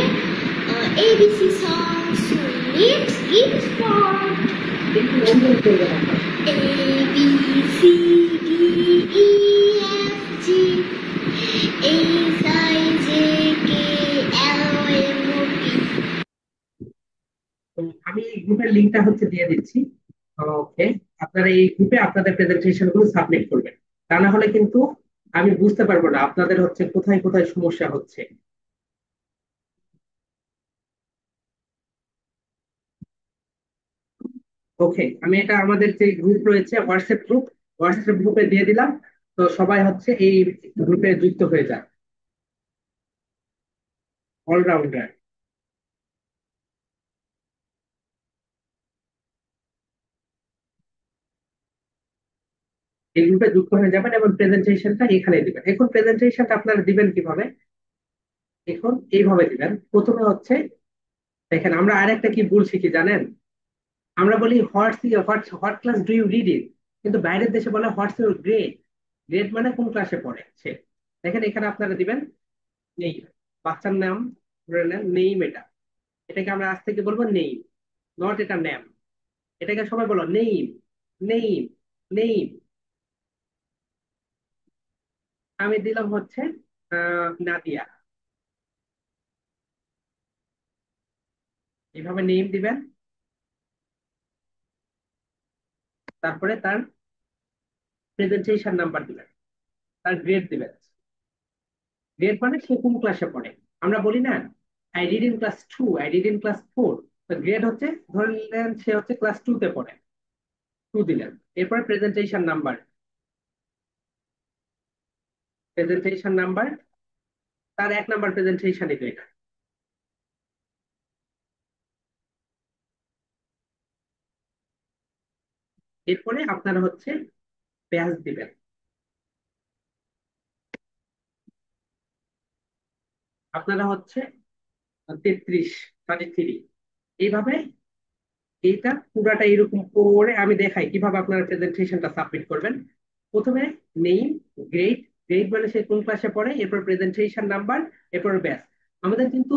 ABC song, so let's get started. A B C D E F G H I J K L M O P. তো আমি এই গ্রুপের লিংকটা হচ্ছে দিয়ে দিচ্ছি। ওকে, আপনারা এই গ্রুপে আপনাদের প্রেজেন্টেশন গুলো সাবমিট করবেন, তা না হলে কিন্তু আমি বুঝতে পারবো না আপনাদের হচ্ছে কোথায় কোথায় সমস্যা হচ্ছে। ওকে, আমি এটা আমাদের যে গ্রুপ রয়েছে হোয়াটসঅ্যাপ গ্রুপ, হোয়াটসঅ্যাপ গ্রুপে দিয়ে দিলাম। তো সবাই হচ্ছে এই গ্রুপে যুক্ত হয়ে যান, অলরাউন্ডার। এই গ্রুপে যুক্ত হয়ে যাবেন এবং প্রেজেন্টেশনটা এখানে দিবেন। এখন প্রেজেন্টেশনটা আপনারা দিবেন কিভাবে, এখন এইভাবে দিবেন। প্রথমে হচ্ছে দেখেন আমরা আরেকটা কি ভুল শিখি জানেন, আমরা বলি what's what class do you read it, কিন্তু বাইরের দেশে বলে হোয়াটস ইউর গ্রেড। গ্রেড মানে কোন ক্লাসে পড়ে সে। দেখেন এখানে আপনারা দিবেন নেই, বাচ্চার নাম ধরে নেন নেইম, এটা এটাকে আমরা আজ থেকে বলবো নেইম, নট এটা নেম। এটাকে সবাই বলো নেইম, নেইম, নেইম। আমি দিলাম হচ্ছে নাদিয়া, এইভাবে নেইম দিবেন। তারপরে তার প্রেজেন্টেশন নাম্বার দিবেন, তার গ্রেড দিবেন। গ্রেড মানে সে কোন ক্লাসে পড়ে। আমরা বলি না I read in class 2, I read in class 4। তো গ্রেড হচ্ছে ধরে নিলেন সে হচ্ছে ক্লাস 2 তে পড়ে, 2 দিলেন। এরপরে প্রেজেন্টেশন নাম্বার, প্রেজেন্টেশন নাম্বার তার 1 নাম্বার প্রেজেন্টেশন এটা। এরপরে আপনারা হচ্ছে ব্যাচ দিবেন, আপনারা হচ্ছে 33, 33, এইভাবে। এইটা পুরাটা এরকম করে আমি দেখাই কিভাবে আপনারা প্রেজেন্টেশনটা সাবমিট করবেন। প্রথমে নেম, গ্রেড, গ্রেড মানে সে কোন ক্লাসে পড়ে, এরপর প্রেজেন্টেশন নাম্বার, এরপর ব্যাচ। আমাদের কিন্তু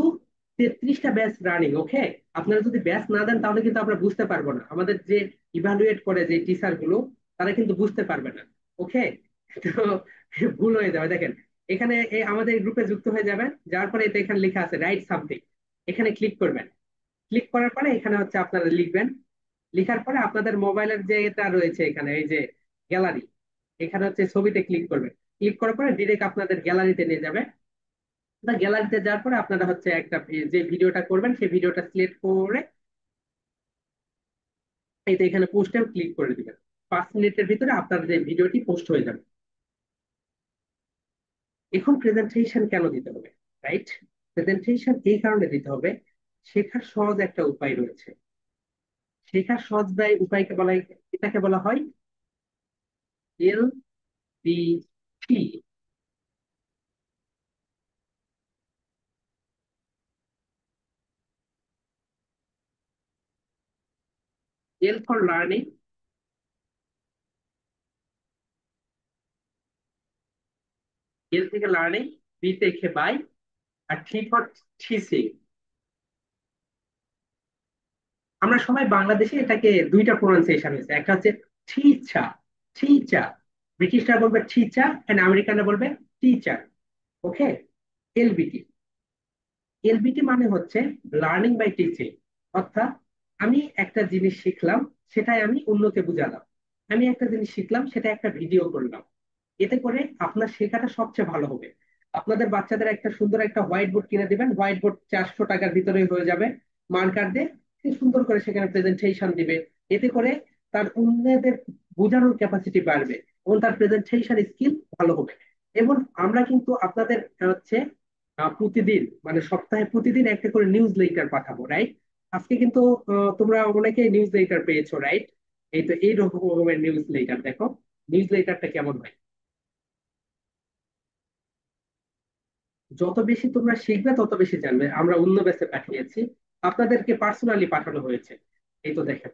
33টা ব্যাচ রানিং। ওকে, আপনারা যদি ব্যাচ না দেন তাহলে কিন্তু আমরা বুঝতে পারবো না, আমাদের যে ইভালুয়েট করে যে টিচার গুলো তারা কিন্তু বুঝতে পারবে না। ওকে, তো ভুল হয়ে যাবে। দেখেন এখানে আমাদের গ্রুপে যুক্ত হয়ে যাবেন, যার পরে এটা এখানে লেখা আছে রাইট সামথিং, এখানে ক্লিক করবেন। ক্লিক করার পরে এখানে হচ্ছে আপনারা লিখবেন। লিখার পরে আপনাদের মোবাইলের যে এটা রয়েছে এখানে এই যে গ্যালারি, এখানে হচ্ছে ছবিতে ক্লিক করবেন। ক্লিক করার পরে ডিরেক্ট আপনাদের গ্যালারিতে নিয়ে যাবে। গ্যালারিতে যাওয়ার পরে আপনারা হচ্ছে একটা যে ভিডিওটা করবেন সেই ভিডিওটা সিলেক্ট করে এই তো এখানে পোস্টে ক্লিক করে দিবেন। 5 মিনিটের ভিতরে আপনার যে ভিডিওটি পোস্ট হয়ে যাবে। এখন প্রেজেন্টেশন কেন দিতে হবে? রাইট, প্রেজেন্টেশন এই কারণে দিতে হবে, শেখার সহজ একটা উপায় রয়েছে। শেখার সহজ উপায়কে বলা হয়, এটাকে বলা হয় LBT. L for learning, L থেকে লার্নিং, বি থেকে বাই, আর টি ফর টিচিং। আমরা সবাই বাংলাদেশে এটাকে দুইটা প্রোনাউন্সিয়েশন হয়েছে, একটা হচ্ছে ঠিচা, ঠিচা, ব্রিটিশরা বলবে ঠিচা এন্ড আমেরিকানরা বলবে টিচার। ওকে, এলবিটি, এলবিটি মানে হচ্ছে লার্নিং বাই টিচিং। অর্থাৎ আমি একটা জিনিস শিখলাম, সেটাই আমি অন্যকে বুঝালাম। আমি একটা জিনিস শিখলাম, সেটা একটা ভিডিও করলাম। এতে করে আপনার শেখাটা সবচেয়ে ভালো হবে। আপনাদের বাচ্চাদের একটা সুন্দর একটা হোয়াইট বোর্ড কিনে দিবেন, হোয়াইট বোর্ড 400 টাকার ভিতরে হয়ে যাবে। মার্কার দিয়ে সে সুন্দর করে সেখানে প্রেজেন্টেশন দিবে। এতে করে তার অন্যদের বোঝানোর ক্যাপাসিটি বাড়বে এবং তার প্রেজেন্টেশন স্কিল ভালো হবে। এবং আমরা কিন্তু আপনাদের হচ্ছে প্রতিদিন মানে সপ্তাহে প্রতিদিন একটা করে নিউজ লেটার পাঠাবো, রাইট? আজকে কিন্তু তোমরা অনেকেই নিউজ লেটার পেয়েছো, রাইট? এই তো এই রকমের নিউজ লেটার দেখো, নিউজ লেটারটা কেমন হয়। যত বেশি তোমরা শিখবে তত বেশি জানবে। আমরা অন্য ব্যাচে পাঠিয়েছি, আপনাদেরকে পার্সোনালি পাঠানো হয়েছে। এই তো দেখেন,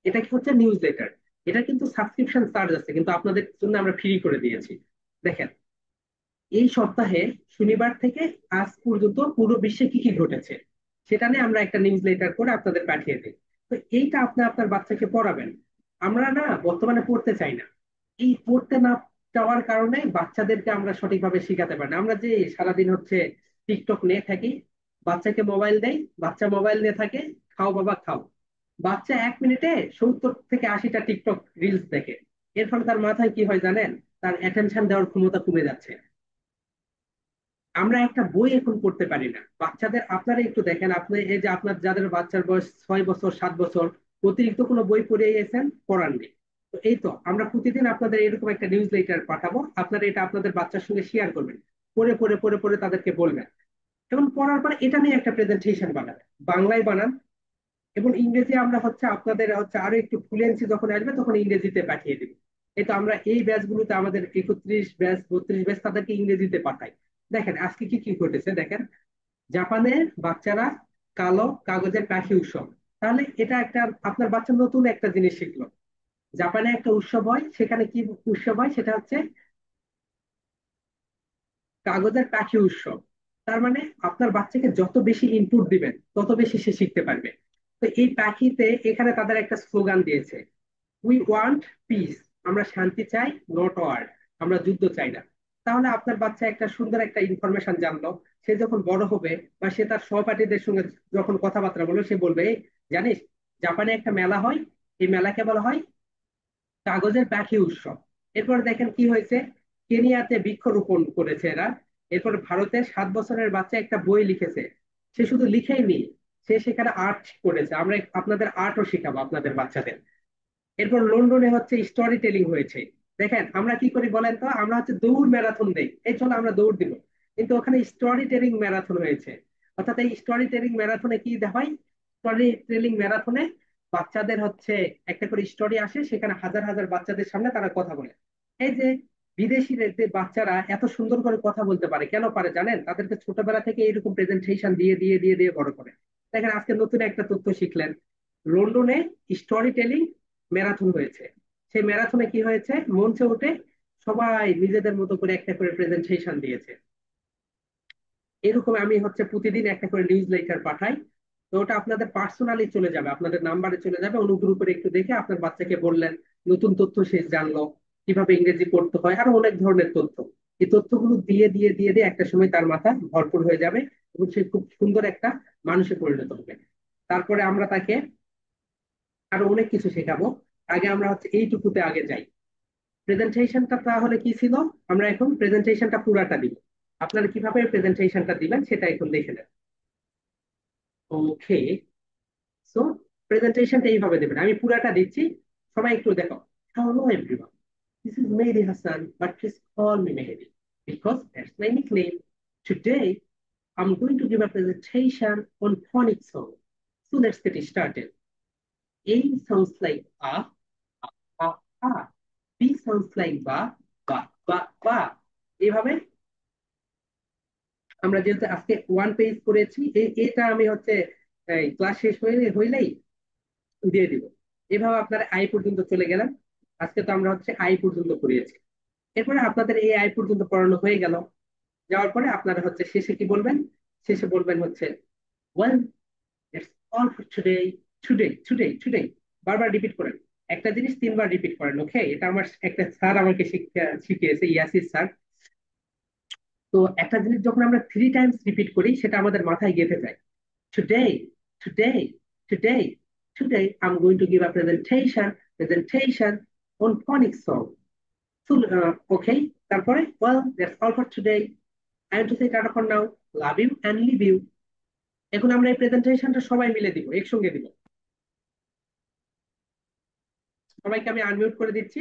এটা কি হচ্ছে নিউজ লেটার। এটা কিন্তু সাবস্ক্রিপশন চার্জ আছে, কিন্তু আপনাদের জন্য আমরা ফ্রি করে দিয়েছি। দেখেন এই সপ্তাহে শনিবার থেকে আজ পর্যন্ত পুরো বিশ্বে কি কি ঘটেছে সেটা নিয়ে আমরা একটা নিউজ লেটার করে আপনাদের পাঠিয়ে দিই। তো এইটা আপনি আপনার বাচ্চাকে পড়াবেন। আমরা না বর্তমানে পড়তে চাই না, এই পড়তে না চাওয়ার কারণে বাচ্চাদেরকে আমরা সঠিকভাবে শিখাতে পারি না। আমরা যে সারাদিন হচ্ছে টিকটক নিয়ে থাকি, বাচ্চাকে মোবাইল দেই, বাচ্চা মোবাইল নিয়ে থাকে, খাও বাবা খাও। বাচ্চা 1 মিনিটে 70 থেকে 80টা টিকটক রিলস দেখে। এর ফলে তার মাথায় কি হয় জানেন? তার অ্যাটেনশন দেওয়ার ক্ষমতা কমে যাচ্ছে। আমরা একটা বই এখন পড়তে পারি না বাচ্চাদের। আপনারা একটু দেখেন, আপনি এই যে আপনার যাদের বাচ্চার বয়স 6 বছর 7 বছর, অতিরিক্ত কোনো বই পড়ে গেছেন, পড়ার নেই। তো এই তো আমরা প্রতিদিন আপনাদের এরকম একটা নিউজ লেটার পাঠাবো, আপনারা এটা আপনাদের বাচ্চার সঙ্গে শেয়ার করবেন। পড়ে পড়ে পড়ে পড়ে তাদেরকে বলবেন, এবং পড়ার পরে এটা নিয়ে একটা প্রেজেন্টেশন বানাবেন, বাংলায় বানান। এবং ইংরেজি আমরা হচ্ছে আপনাদের হচ্ছে আরো একটু ফ্লুয়েন্সি যখন আসবে তখন ইংরেজিতে পাঠিয়ে দিব। এই তো আমরা এই ব্যাচগুলোতে আমাদের 31 ব্যাচ 32 ব্যাচ তাদেরকে ইংরেজিতে পাঠাই। দেখেন আজকে কি কি ঘটেছে দেখেন। জাপানের বাচ্চারা কালো কাগজের পাখি উৎসব। তাহলে এটা একটা আপনার বাচ্চা নতুন একটা জিনিস শিখলো। জাপানে একটা উৎসব হয়, সেখানে কি উৎসব হয় সেটা হচ্ছে কাগজের পাখি উৎসব। তার মানে আপনার বাচ্চাকে যত বেশি ইনপুট দিবেন তত বেশি সে শিখতে পারবে। তো এই পাখিতে এখানে তাদের একটা স্লোগান দিয়েছে, উই ওয়ান্ট পিস, আমরা শান্তি চাই, নট ওয়ার, আমরা যুদ্ধ চাই না। তাহলে আপনার বাচ্চা একটা সুন্দর একটা ইনফরমেশন জানলো। সে যখন বড় হবে বা সে তার সহপাঠীদের সঙ্গে যখন কথাবার্তা বলবে, সে বলবে "এই, জানিস জাপানে একটা মেলা হয়, এই মেলাকে বলা হয় কাগজের পাখি উৎসব"। এরপর দেখেন কি হয়েছে, কেনিয়াতে বৃক্ষরোপণ করেছে এরা। এরপর ভারতের 7 বছরের বাচ্চা একটা বই লিখেছে। সে শুধু লিখেইনি, সে সেখানে আর্ট করেছে। আমরা আপনাদের আর্টও শেখাবো আপনাদের বাচ্চাদের। এরপর লন্ডনে হচ্ছে স্টোরি টেলিং হয়েছে। দেখেন আমরা কি করি বলেন তো, আমরা হচ্ছে দৌড় ম্যারাথন দেই, এই চলো আমরা দৌড় দিব, কিন্তু ওখানে স্টোরি টেলিং ম্যারাথন হয়েছে। অর্থাৎ এই স্টোরি টেলিং ম্যারাথনে কি হয়, স্টোরি টেলিং ম্যারাথনে বাচ্চাদের হচ্ছে একটা করে স্টোরি আসে, সেখানে হাজার হাজার বাচ্চাদের সামনে তারা কথা বলে। এই যে বিদেশি যে বাচ্চারা এত সুন্দর করে কথা বলতে পারে, কেন পারে জানেন? তাদেরকে ছোটবেলা থেকে এরকম প্রেজেন্টেশন দিয়ে দিয়ে দিয়ে দিয়ে বড় করে। দেখেন আজকে নতুন একটা তথ্য শিখলেন, লন্ডনে স্টোরি টেলিং ম্যারাথন হয়েছে। সেই ম্যারাথনে কি হয়েছে, মঞ্চে উঠে সবাই নিজেদের মতো করে একটা করে প্রেজেন্টেশন দিয়েছে। এরকম আমি হচ্ছে প্রতিদিন একটা করে নিউজ লেটার পাঠাই। তো ওটা আপনাদের পার্সোনালি চলে যাবে, আপনাদের নাম্বারে চলে যাবে, অনুগ্রহ করে একটু দেখে আপনার বাচ্চাকে বললেন, নতুন তথ্য সে জানলো, কিভাবে ইংরেজি পড়তে হয়, আরো অনেক ধরনের তথ্য। এই তথ্যগুলো দিয়ে দিয়ে দিয়ে দিয়ে একটা সময় তার মাথা ভরপুর হয়ে যাবে এবং সে খুব সুন্দর একটা মানুষে পরিণত হবে। তারপরে আমরা তাকে আরো অনেক কিছু শেখাবো। আগে আমরা হচ্ছে এইটুকুতে আগে যাই। প্রেজেন্টেশনটা তাহলে কি ছিল? আমরা এখন প্রেজেন্টেশনটা পুরাটা দিব। আপনারা কিভাবে প্রেজেন্টেশনটা দিবেন সেটা এখন দেখে নেন। ওকে, সো প্রেজেন্টেশনটা এইভাবে দেবেন, আমি পুরাটা দিচ্ছি, সবাই একটু দেখো। Hello everyone, this is Mehedi Hasan, but please call me Mehedi because that's my nickname. Today I'm going to give a presentation on phonics song. So let's get started. A sounds like a, a. B sounds like ba. এইভাবে আমরা যেহেতু আজকে one page করেছি, এটা আমি হচ্ছে class শেষ হইলেই দিয়ে দিব। এভাবে আপনারা আই পর্যন্ত চলে গেলেন। আজকে তো আমরা হচ্ছে আই পর্যন্ত পড়িয়েছি। এরপরে আপনাদের এই আই পর্যন্ত পড়ানো হয়ে গেল। যাওয়ার পরে আপনারা হচ্ছে শেষে কি বলবেন? শেষে বলবেন হচ্ছে well, that's all for today. Today বারবার রিপিট করেন। একটা জিনিস তিনবার রিপিট করেন। ওকে, এটা আমার একটা স্যার আমাকে শিখিয়েছে, ইয়াসির স্যার। তো একটা জিনিস যখন আমরা 3 টাইমস রিপিট করি সেটা আমাদের মাথায় গেঁথে যায়। Today, today, today, today, I'm going to give a presentation on phonics song. So, okay, তারপরে, well, that's all for today. I want to say tata for now. Love you and leave you. এখন আমরা এই প্রেজেন্টেশনটা সবাই মিলে দিব, একসঙ্গে দিব। সবাইকে আমি আনমিউট করে দিচ্ছি।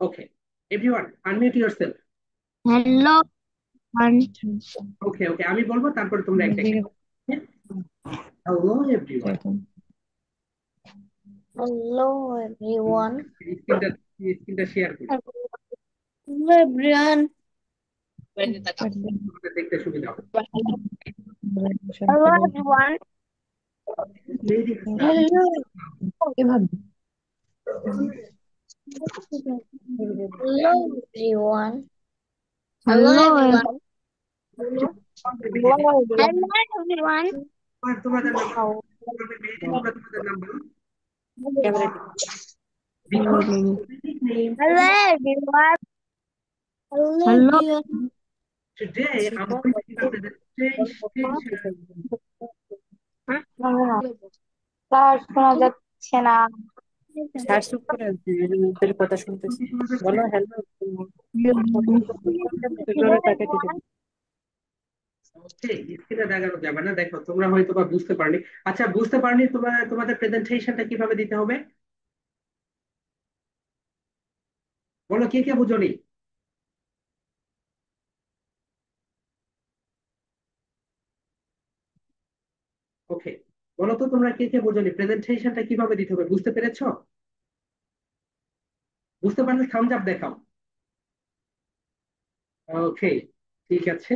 Okay, everyone unmute yourself. Hello, one. Okay okay, আমি বলবো তারপরে তোমরা একটা একটা হ্যালো এভরিওয়ান। Hello, everyone. স্ক্রিনটা স্ক্রিনটা শেয়ার করি, Hello, everyone. তোমাদের দেখতে সুবিধা হবে। Hello, everyone. Lady Hassan, Hello. Hello, everyone. Hello, everyone. Hello, everyone. তোমাদের নাম, How? তোমাদের নাম বলো। Because name Hello, everyone. Hello, everyone. today I'm going to give a presentation. Sir শোনা যাচ্ছে না। স্যার চুপ করে আছে, মুখের কথা শুনতেছি। বলো হ্যালো। তাকাতে দেবে। ওকে, স্ক্রিনে দেখানো যাবে না, দেখো তোমরা হয়তো বা বুঝতে পারনি। আচ্ছা, বুঝতে পারনি তোমরা তোমাদের প্রেজেন্টেশনটা কিভাবে দিতে হবে? বলো কে কে বুঝোনি? ওকে, বলো তো তোমরা কে কে বুঝোনি প্রেজেন্টেশনটা কিভাবে দিতে হবে, বুঝতে পেরেছো? বুঝতে পারলে থামস আপ দেখাও। ওকে, ঠিক আছে।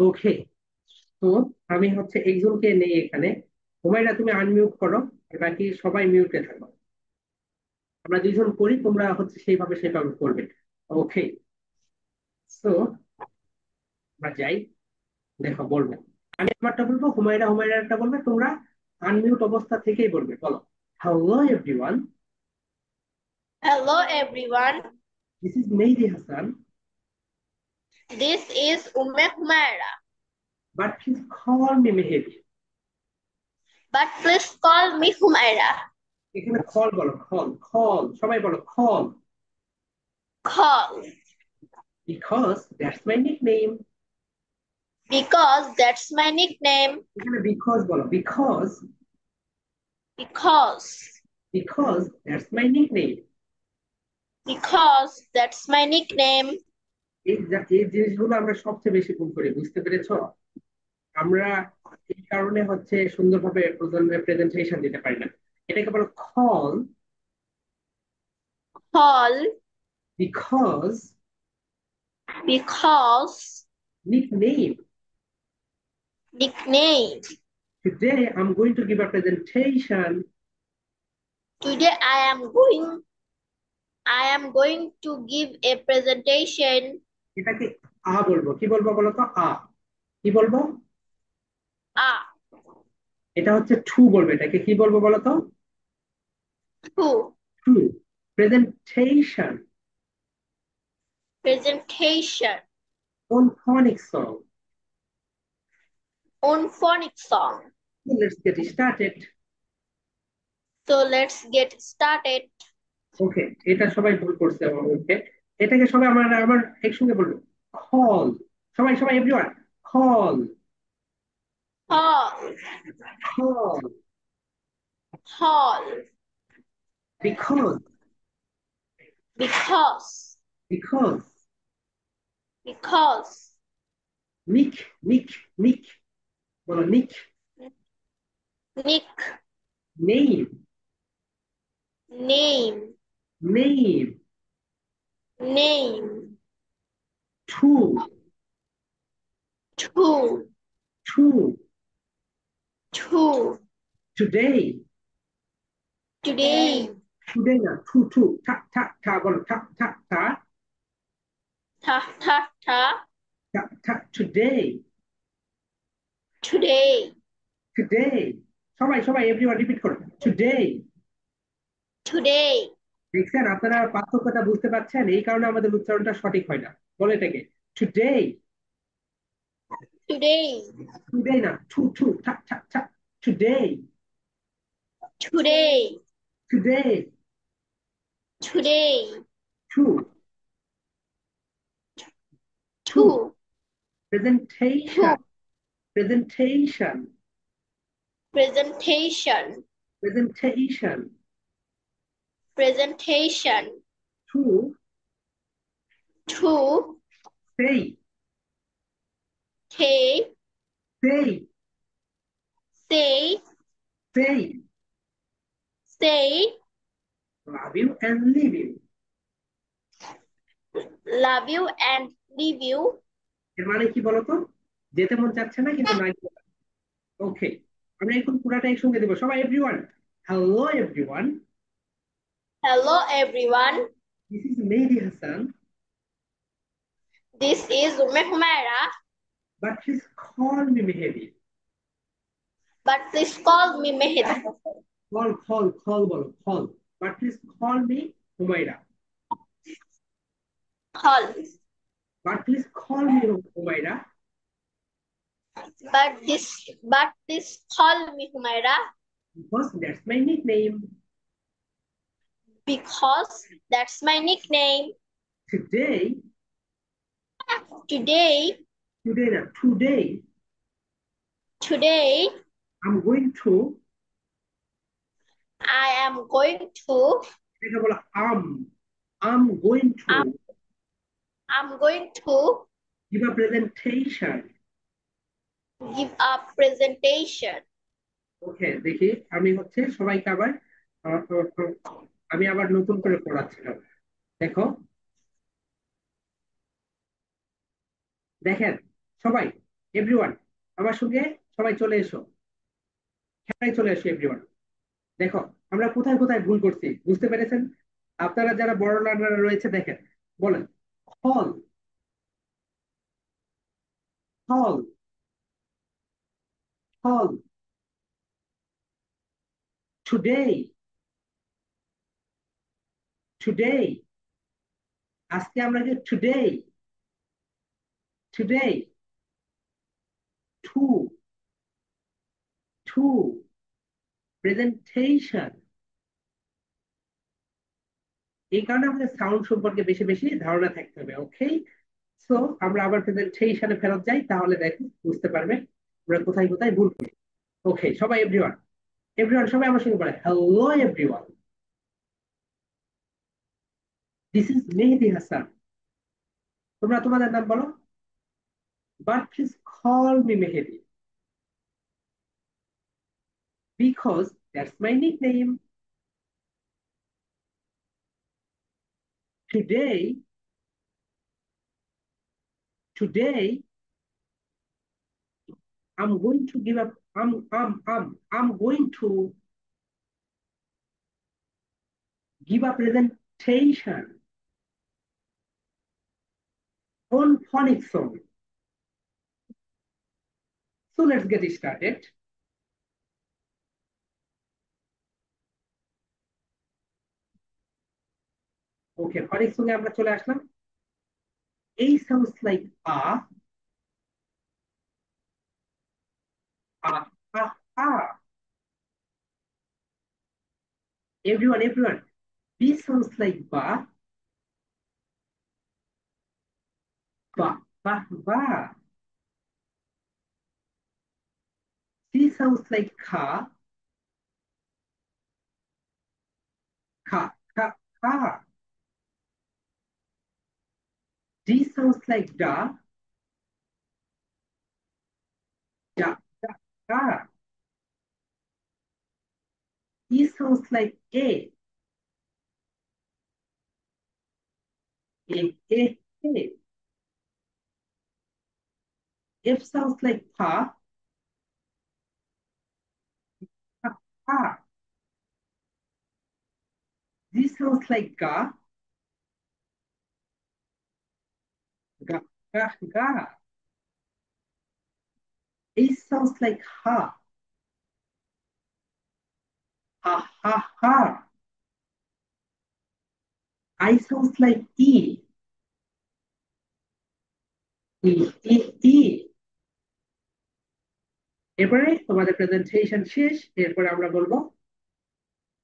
ওকে, তো আমি হচ্ছে একজনকে নেই এখানে। হুমায়রা তুমি আনমিউট করো, আর বাকি সবাই মিউটে থাকো। আমরা দুইজন করি, তোমরা হচ্ছে সেইভাবে সেইভাবে করবে। ওকে, সো আমরা যাই। দেখো বলবো, আমি আমারটা বলবো, হুমায়রাটা বলবে, তোমরা আনমিউট অবস্থা থেকেই বলবে। বলো, hello everyone, Hello, everyone. This is Mehedi Hasan, This is Humaira. But please call me Mehedi. But please call me Humaira. এখানে খল বলো, খল খল, সবাই বলো খল। Call. Because that's my nickname. Because that's my nickname. এখানে বিকজ বলো, because Because. Because that's my nickname. Because that's my nickname. এই জিনিসগুলো আমরা সবচেয়ে বেশি ভুল করি, বুঝতে পেরেছো? আমরা এই কারণে হচ্ছে সুন্দরভাবে প্রেজেন্টেশন দিতে পারি না। এটাকে বলো call call because because nickname. nickname. Today I'm going to give a presentation. Today I am going to give a presentation. এটাকে বলবো, কি বলবো বলো তো? কি বলবো? Ah, এটা হচ্ছে টু বলবো। এটাকে কি বলবো বলো তো? to to. Presentation presentation on phonics song. on phonic song. So let's get started. So let's get started. ওকে, এটা সবাই ভুল করছে আমার মধ্যে। এটাকে সবাই আমার আমার একসঙ্গে বলবো, কল। সবাই সবাই everyone, call Call, call call, because because, because because, nick nick nick বলো, nick nick, name name, name name, to to, to to, today today, today না, টু টু ঠা ঠা ঠা বলো, ঠা ঠা ঠা ta, ta, ta, ঠা ঠা টুডে today, টুডে। সবাই সবাই এভরিওয়ান রিপিট করো, টুডে। today, দেখছেন আপনারা পার্থক্যটা বুঝতে পারছেন? এই কারণে আমাদের উচ্চারণটা সঠিক হয় না। বলে এটাকে টুডে, today, টুডে না, টু টু ঠা ঠা ঠা today today, today today, to to to, presentation to, presentation presentation, presentation presentation, to to, say say, say say, say say, love you and leave you. love you and leave you. এর মানে কি বলতো? যেতে মন চাচ্ছে না কিন্তু নাই। ওকে, আমরা এখন পুরাটা একসঙ্গে দেবো। সবাই everyone, hello everyone, Hello everyone. This is Mehedi Hasan, This is Ume Humaira, but please call me Mehedi. but please call me Mehdi. Call বলো, call. But please call me Humaira. Call, but please call me Humaira. but this call me Humaira because that's my nickname. because that's my nickname. Today, Today, today না, today today, I am going to, I am going to, এটা বলো আম going to I'm, I'm going to give a presentation. give a presentation. Okay, দেখি আমি হচ্ছে সবাইকে আবার আমি আবার নতুন করে পড়াচ্ছিলাম। দেখো, দেখেন সবাই এভরিওয়ান আমার সঙ্গে সবাই চলে এসো, খেলায় চলে এসো এভরিওয়ান। দেখো আমরা কোথায় কোথায় ভুল করছি বুঝতে পেরেছেন? আপনারা যারা বড় লার্নার রয়েছে দেখেন, বলেন হল হল হল টুডে টুডে। আজকে আমরা যে today today to to presentation. এই কারণে আমাদের সাউন্ড সম্পর্কে বেশি বেশি ধারণা থাকতে হবে। ওকে, সো আমরা আবার প্রেজেন্টেশনে ফেরত যাই, তাহলে দেখো বুঝতে পারবে আমরা কোথায় কোথায় ভুল করি। ওকে সবাই এভরিওয়ান, এভরিওয়ান সবাই আমার সঙ্গে বলে hello everyone, this is Mehedi Hasan. তোমরা তোমাদের নাম বলো, but please call me Mehedi. Because that's my nickname. Today, today, I'm going to give up. I'm going to give a presentation on phonics song. So let's get started. Okay, phonics song আমরা চলে আসলাম। A sounds like a. Everyone. B sounds like ba. C sounds like ka. D sounds like da. E sounds like a. F sounds like pa. G sounds like ga. H sounds like ha. I sounds like e. এবারে তোমাদের presentation শেষ, এরপরে আমরা বলবো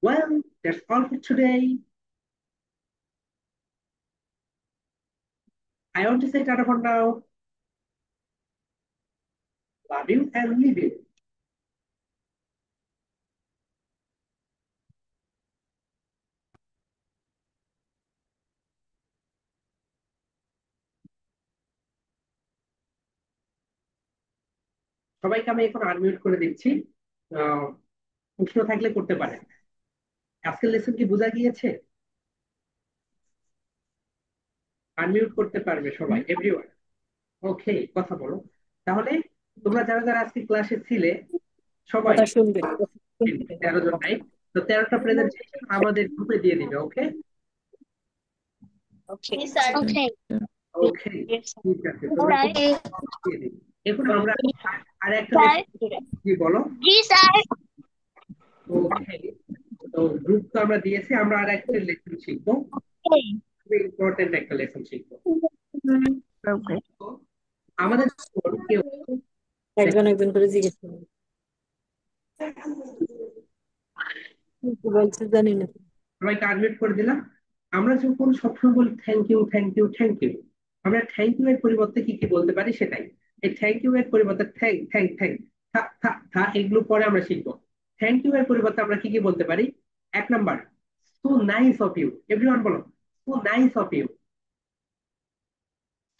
well that's all for today. I want to say tata for now. Love you and leave you. সবাইকে আমি এখন unmute করে দিচ্ছি। আহ, প্রশ্ন থাকলে করতে পারেন। আজকের লেসন কি বোঝা গিয়েছে? আনমিউট করতে পারবে সবাই, এভরিওয়ান। ওকে, কথা বলো। তাহলে তোমরা যারা যারা আজকে ক্লাসে ছিলে সবাই, কথা শুনবে, কথা শুনবে। 13 জন নাই, তো 13টা প্রেজেন্টেশন আমাদের গ্রুপে দিয়ে দিবে। ওকে ওকে। Okay. ওকে, ঠিক আছে, তোমরা খুব Okay. দিয়ে দিবে। এখন আমরা আর একটা Sir. লেসন কি বলো। Ji sir. ওকে, তো গ্রুপ তো আমরা দিয়েছি, আমরা আর একটা লেসন শিখবো, Okay. খুবই ইম্পর্টেন্ট একটা লেসন শিখবো। Okay. তো আমাদের কেউ একজন একজন করে জিজ্ঞেস করবে, কি বলছে জানি না। সবাইকে আনমিউট করে দিলাম। আমরা যখন সবসময় বলি থ্যাংক ইউ, আমরা থ্যাংক ইউ এর পরিবর্তে কি কি বলতে পারি সেটাই। এই থ্যাংক ইউ এর পরিবর্তে থ্যাংক এগুলো পরে আমরা শিখবো। থ্যাংক ইউ এর পরিবর্তে আমরা কি কি বলতে পারি? 1 number, so nice of you. Everyone বলো, so nice of you,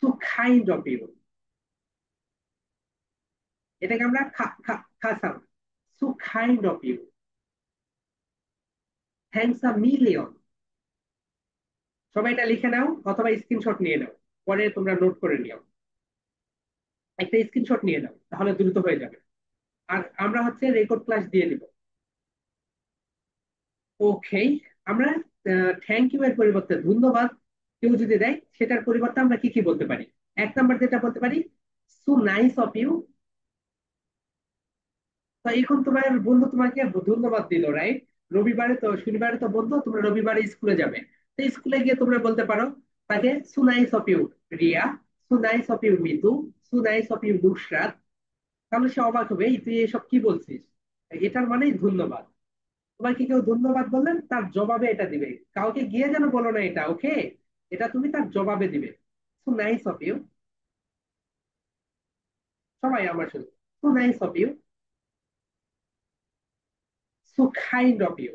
so kind of you. এটাকে আমরা খা sound, so kind of you. Thanks a million. সবাই এটা লিখে নাও অথবা স্ক্রিনশট নিয়ে নাও, পরে তোমরা নোট করে নিও। একটা স্ক্রিনশট নিয়ে নাও, তাহলে দ্রুত হয়ে যাবে। আর আমরা হচ্ছে রেকর্ড ক্লাস দিয়ে দিব। ওকে, আমরা থ্যাংক ইউ এর পরিবর্তে ধন্যবাদ কেউ যদি দেয়, সেটার পরিবর্তে আমরা কি কি বলতে পারি? 1 নাম্বার যেটা বলতে পারি, সো নাইস অফ ইউ। তো এখন তোমার বন্ধু তোমাকে ধন্যবাদ দিল, রাইট? রবিবারে তো, শনিবারে তো বন্ধু, তোমরা রবিবারে স্কুলে যাবে, তো স্কুলে গিয়ে তোমরা বলতে পারো তাকে, so nice of you Riya, so nice of you Mitu, so nice of you Nusrat. তাহলে সে অবাক হবে, এই তুই এসব কি বলছিস। এটার মানেই ধন্যবাদ। তোমাকে কেউ ধন্যবাদ বললেন, তার জবাবে এটা দিবে। কাউকে গিয়ে যেন বলো না এটা, ওকে? এটা তুমি তার জবাবে দিবে। So nice of you. সবাই আমার সাথে, so nice of you, so kind of you,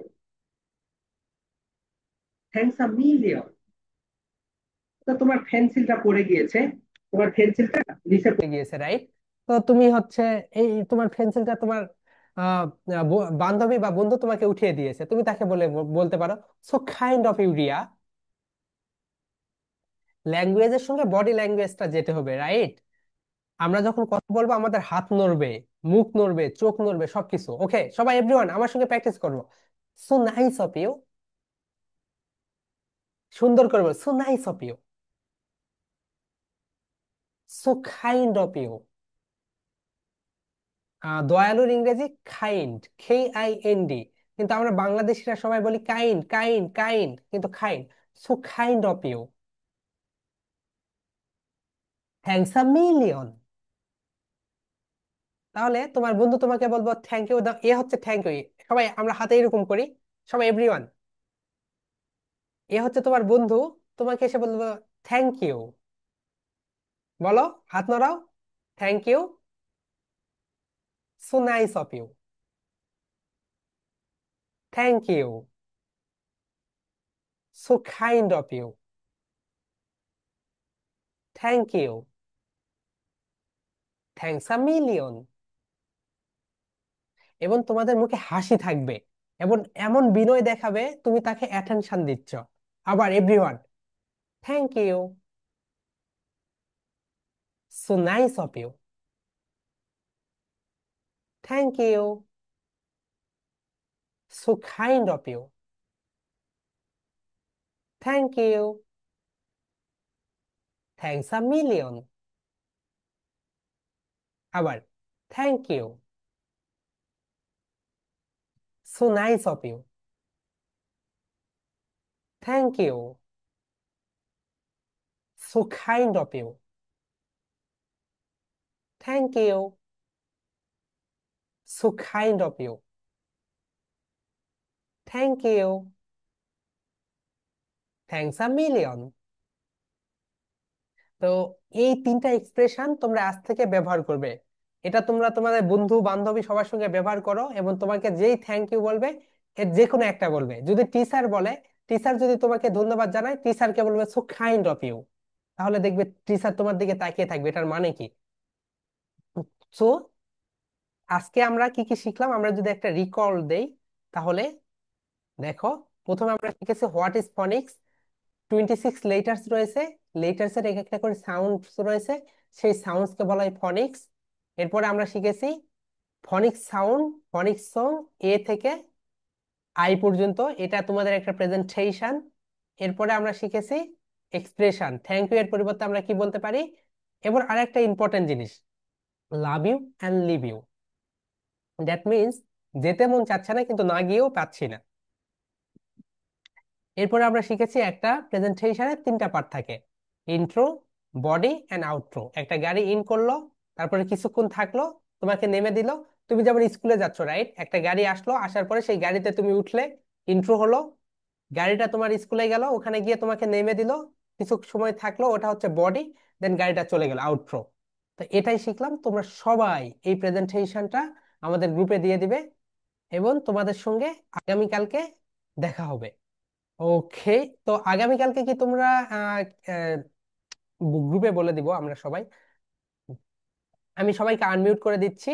thanks a million. তো তোমার পেন্সিলটা পড়ে গিয়েছে, তোমার পেন্সিলটা নিচে গিয়েছে, রাইট? তো তুমি হচ্ছে এই তোমার পেন্সিলটা তোমার আহ, বান্ধবী বা বন্ধু তোমাকে উঠিয়ে দিয়েছে, তুমি তাকে বলতে পারো so kind of you Riya. ল্যাঙ্গুয়েজের সঙ্গে বডি ল্যাঙ্গুয়েজটা যেতে হবে, রাইট? আমরা যখন কথা বলবো আমাদের হাত নড়বে, মুখ নড়বে, চোখ নড়বে, সবকিছু। ওকে সবাই, এভরিওয়ান আমার সঙ্গে প্র্যাকটিস করবো। So nice of you. সুন্দর করবো, so nice of you. So kind of you. দয়ালুর ইংরেজি কাইন্ড, KIND। কিন্তু আমরা বাংলাদেশিরা সবাই বলি কাইন্ড কাইন্ড কাইন্ড, কিন্তু kind. So kind of you. Thanks a million. তাহলে তোমার বন্ধু তোমাকে বলবো থ্যাংক ইউ, এ হচ্ছে থ্যাংক ইউ। সবাই আমরা হাতে এরকম করি, সবাই এভরিওয়ান। এ হচ্ছে তোমার বন্ধু, তোমাকে এসে বলবো থ্যাংক ইউ। বলো, হাত নড়াও। Thank you. So nice of you. Thank you. So kind of you. Thank you. Thanks a million. এবং তোমাদের মুখে হাসি থাকবে, এবং এমন বিনয় দেখাবে তুমি তাকে অ্যাটেনশন দিচ্ছ। আবার everyone, thank you. So nice of you. Thank you. So kind of you. Thank you. Thanks a million. আবার, thank you. So nice of you. Thank you. So kind of you. Thank you. So kind of you. Thank you. Thanks a million. তো এই তিনটা expression তোমরা আজ থেকে ব্যবহার করবে। এটা তোমরা তোমাদের বন্ধু বান্ধবী সবার সঙ্গে ব্যবহার করো, এবং তোমাকে যেই থ্যাংক ইউ বলবে এর যে কোনো একটা বলবে। যদি টিচার বলে, টিচার যদি তোমাকে ধন্যবাদ জানায়, টিচারকে বলবে সো কাইন্ড অফ ইউ। তাহলে দেখবে টিচার তোমার দিকে তাকিয়ে থাকবে, এটার মানে কি? সো আজকে আমরা কি কি শিখলাম, আমরা যদি একটা রিকল দেই, তাহলে দেখো, প্রথমে আমরা শিখেছি হোয়াট ইজ ফনিক্স। 26 লেটার্স রয়েছে, লেটার্স এর এক একটা করে সাউন্ডস রয়েছে, সেই সাউন্ডস কে বলা হয় ফনিক্স। এরপরে আমরা শিখেছি ফনিক্স সাউন্ড, ফনিক্স সং, এ থেকে আই পর্যন্ত, এটা তোমাদের একটা প্রেজেন্টেশন। এরপরে আমরা শিখেছি এক্সপ্রেশন, থ্যাংক ইউ এর পরিবর্তে আমরা কি বলতে পারি। এবার আরেকটা ইম্পর্টেন্ট জিনিস, love you and leave you. That means যেতে মন চাচ্ছে না কিন্তু না গিয়েও পাচ্ছি না। এরপরে আমরা শিখেছি একটা প্রেজেন্টেশনের তিনটা পার্ট থাকে, ইন্ট্রো, বডি এন্ড আউট্রো। একটা গাড়ি ইন করলো, তারপরে কিছুক্ষণ থাকলো, তোমাকে নেমে দিল। তুমি যেমন স্কুলে যাচ্ছ, রাইট? একটা গাড়ি আসলো, আসার পরে সেই গাড়িতে তুমি উঠলে, ইন্ট্রো হলো। গাড়িটা তোমার স্কুলে গেল, ওখানে গিয়ে তোমাকে নেমে দিল, কিছু সময় থাকলো, ওটা হচ্ছে বডি। দেন গাড়িটা চলে গেল, আউট্রো। তো এটাই শিখলাম। তোমরা সবাই এই প্রেজেন্টেশনটা আমাদের গ্রুপে দিয়ে দিবে, এবং তোমাদের সঙ্গে আগামীকালকে দেখা হবে। ওকে। তো আগামীকালকে কি তোমরা গ্রুপে বলে দিব আমরা সবাই। আমি সবাইকে আনমিউট করে দিচ্ছি।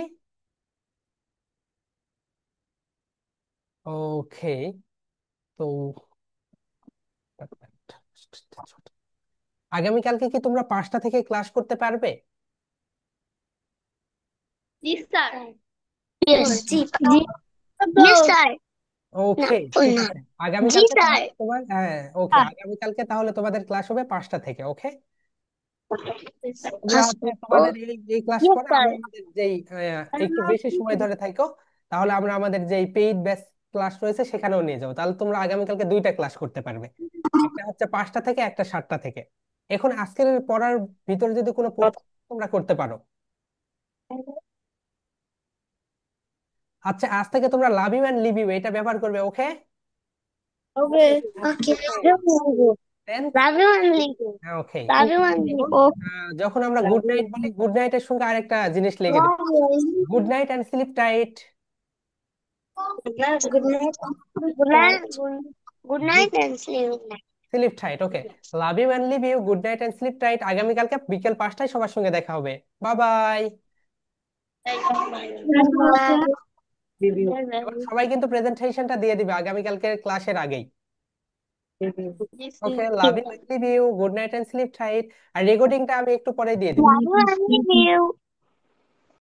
ওকে। তো আগামীকালকে কি তোমরা 5টা থেকে ক্লাস করতে পারবে? Yes, sir. Yes. Yes, sir. No. ওকে, ঠিক আছে। জি আগামীকালকে স্যার। তাহলে তোমার, হ্যাঁ ওকে, আগামীকালকে তাহলে তোমাদের ক্লাস হবে 5টা থেকে। ওকে, তোমরা হচ্ছে তোমাদের এই এই ক্লাস Yes, পরে sir. আমরা আমাদের যেই একটু বেশি সময় ধরে থাকো, তাহলে আমরা আমাদের যেই পেইড ব্যাচ ক্লাস রয়েছে সেখানেও নিয়ে যাবো। তাহলে তোমরা আগামীকালকে 2টা ক্লাস করতে পারবে, একটা হচ্ছে 5টা থেকে, একটা 7টা থেকে। এখন আজকের পড়ার ভিতরে যদি কোনো প্রশ্ন তোমরা করতে পারো। আচ্ছা, আজ থেকে তোমরা love you and leave you এটা ব্যবহার করবে। ওকে, Okay. Okay. Then Love you and leave you. Okay. Love you and leave you. যখন আমরা গুড নাইট বলি, গুড নাইটের সঙ্গে আরেকটা জিনিস লেগে দিই, good night and sleep tight. Good night. Good night. Good night. Good night and sleep. Sleep tight. Okay, love you and leave you, good night and sleep tight. আগামীকালকে বিকেল 5টায় সবার সঙ্গে দেখা হবে। Bye bye. Bye. রিভিউ এবার সবাই কিন্তু প্রেজেন্টেশনটা দিয়ে দিবে আগামীকালকে ক্লাসের আগেই। Review okay, love you, leave you, good night and sleep tight. আর রেকর্ডিংটা আমি একটু পরে দিয়ে দিব। Love you and leave you.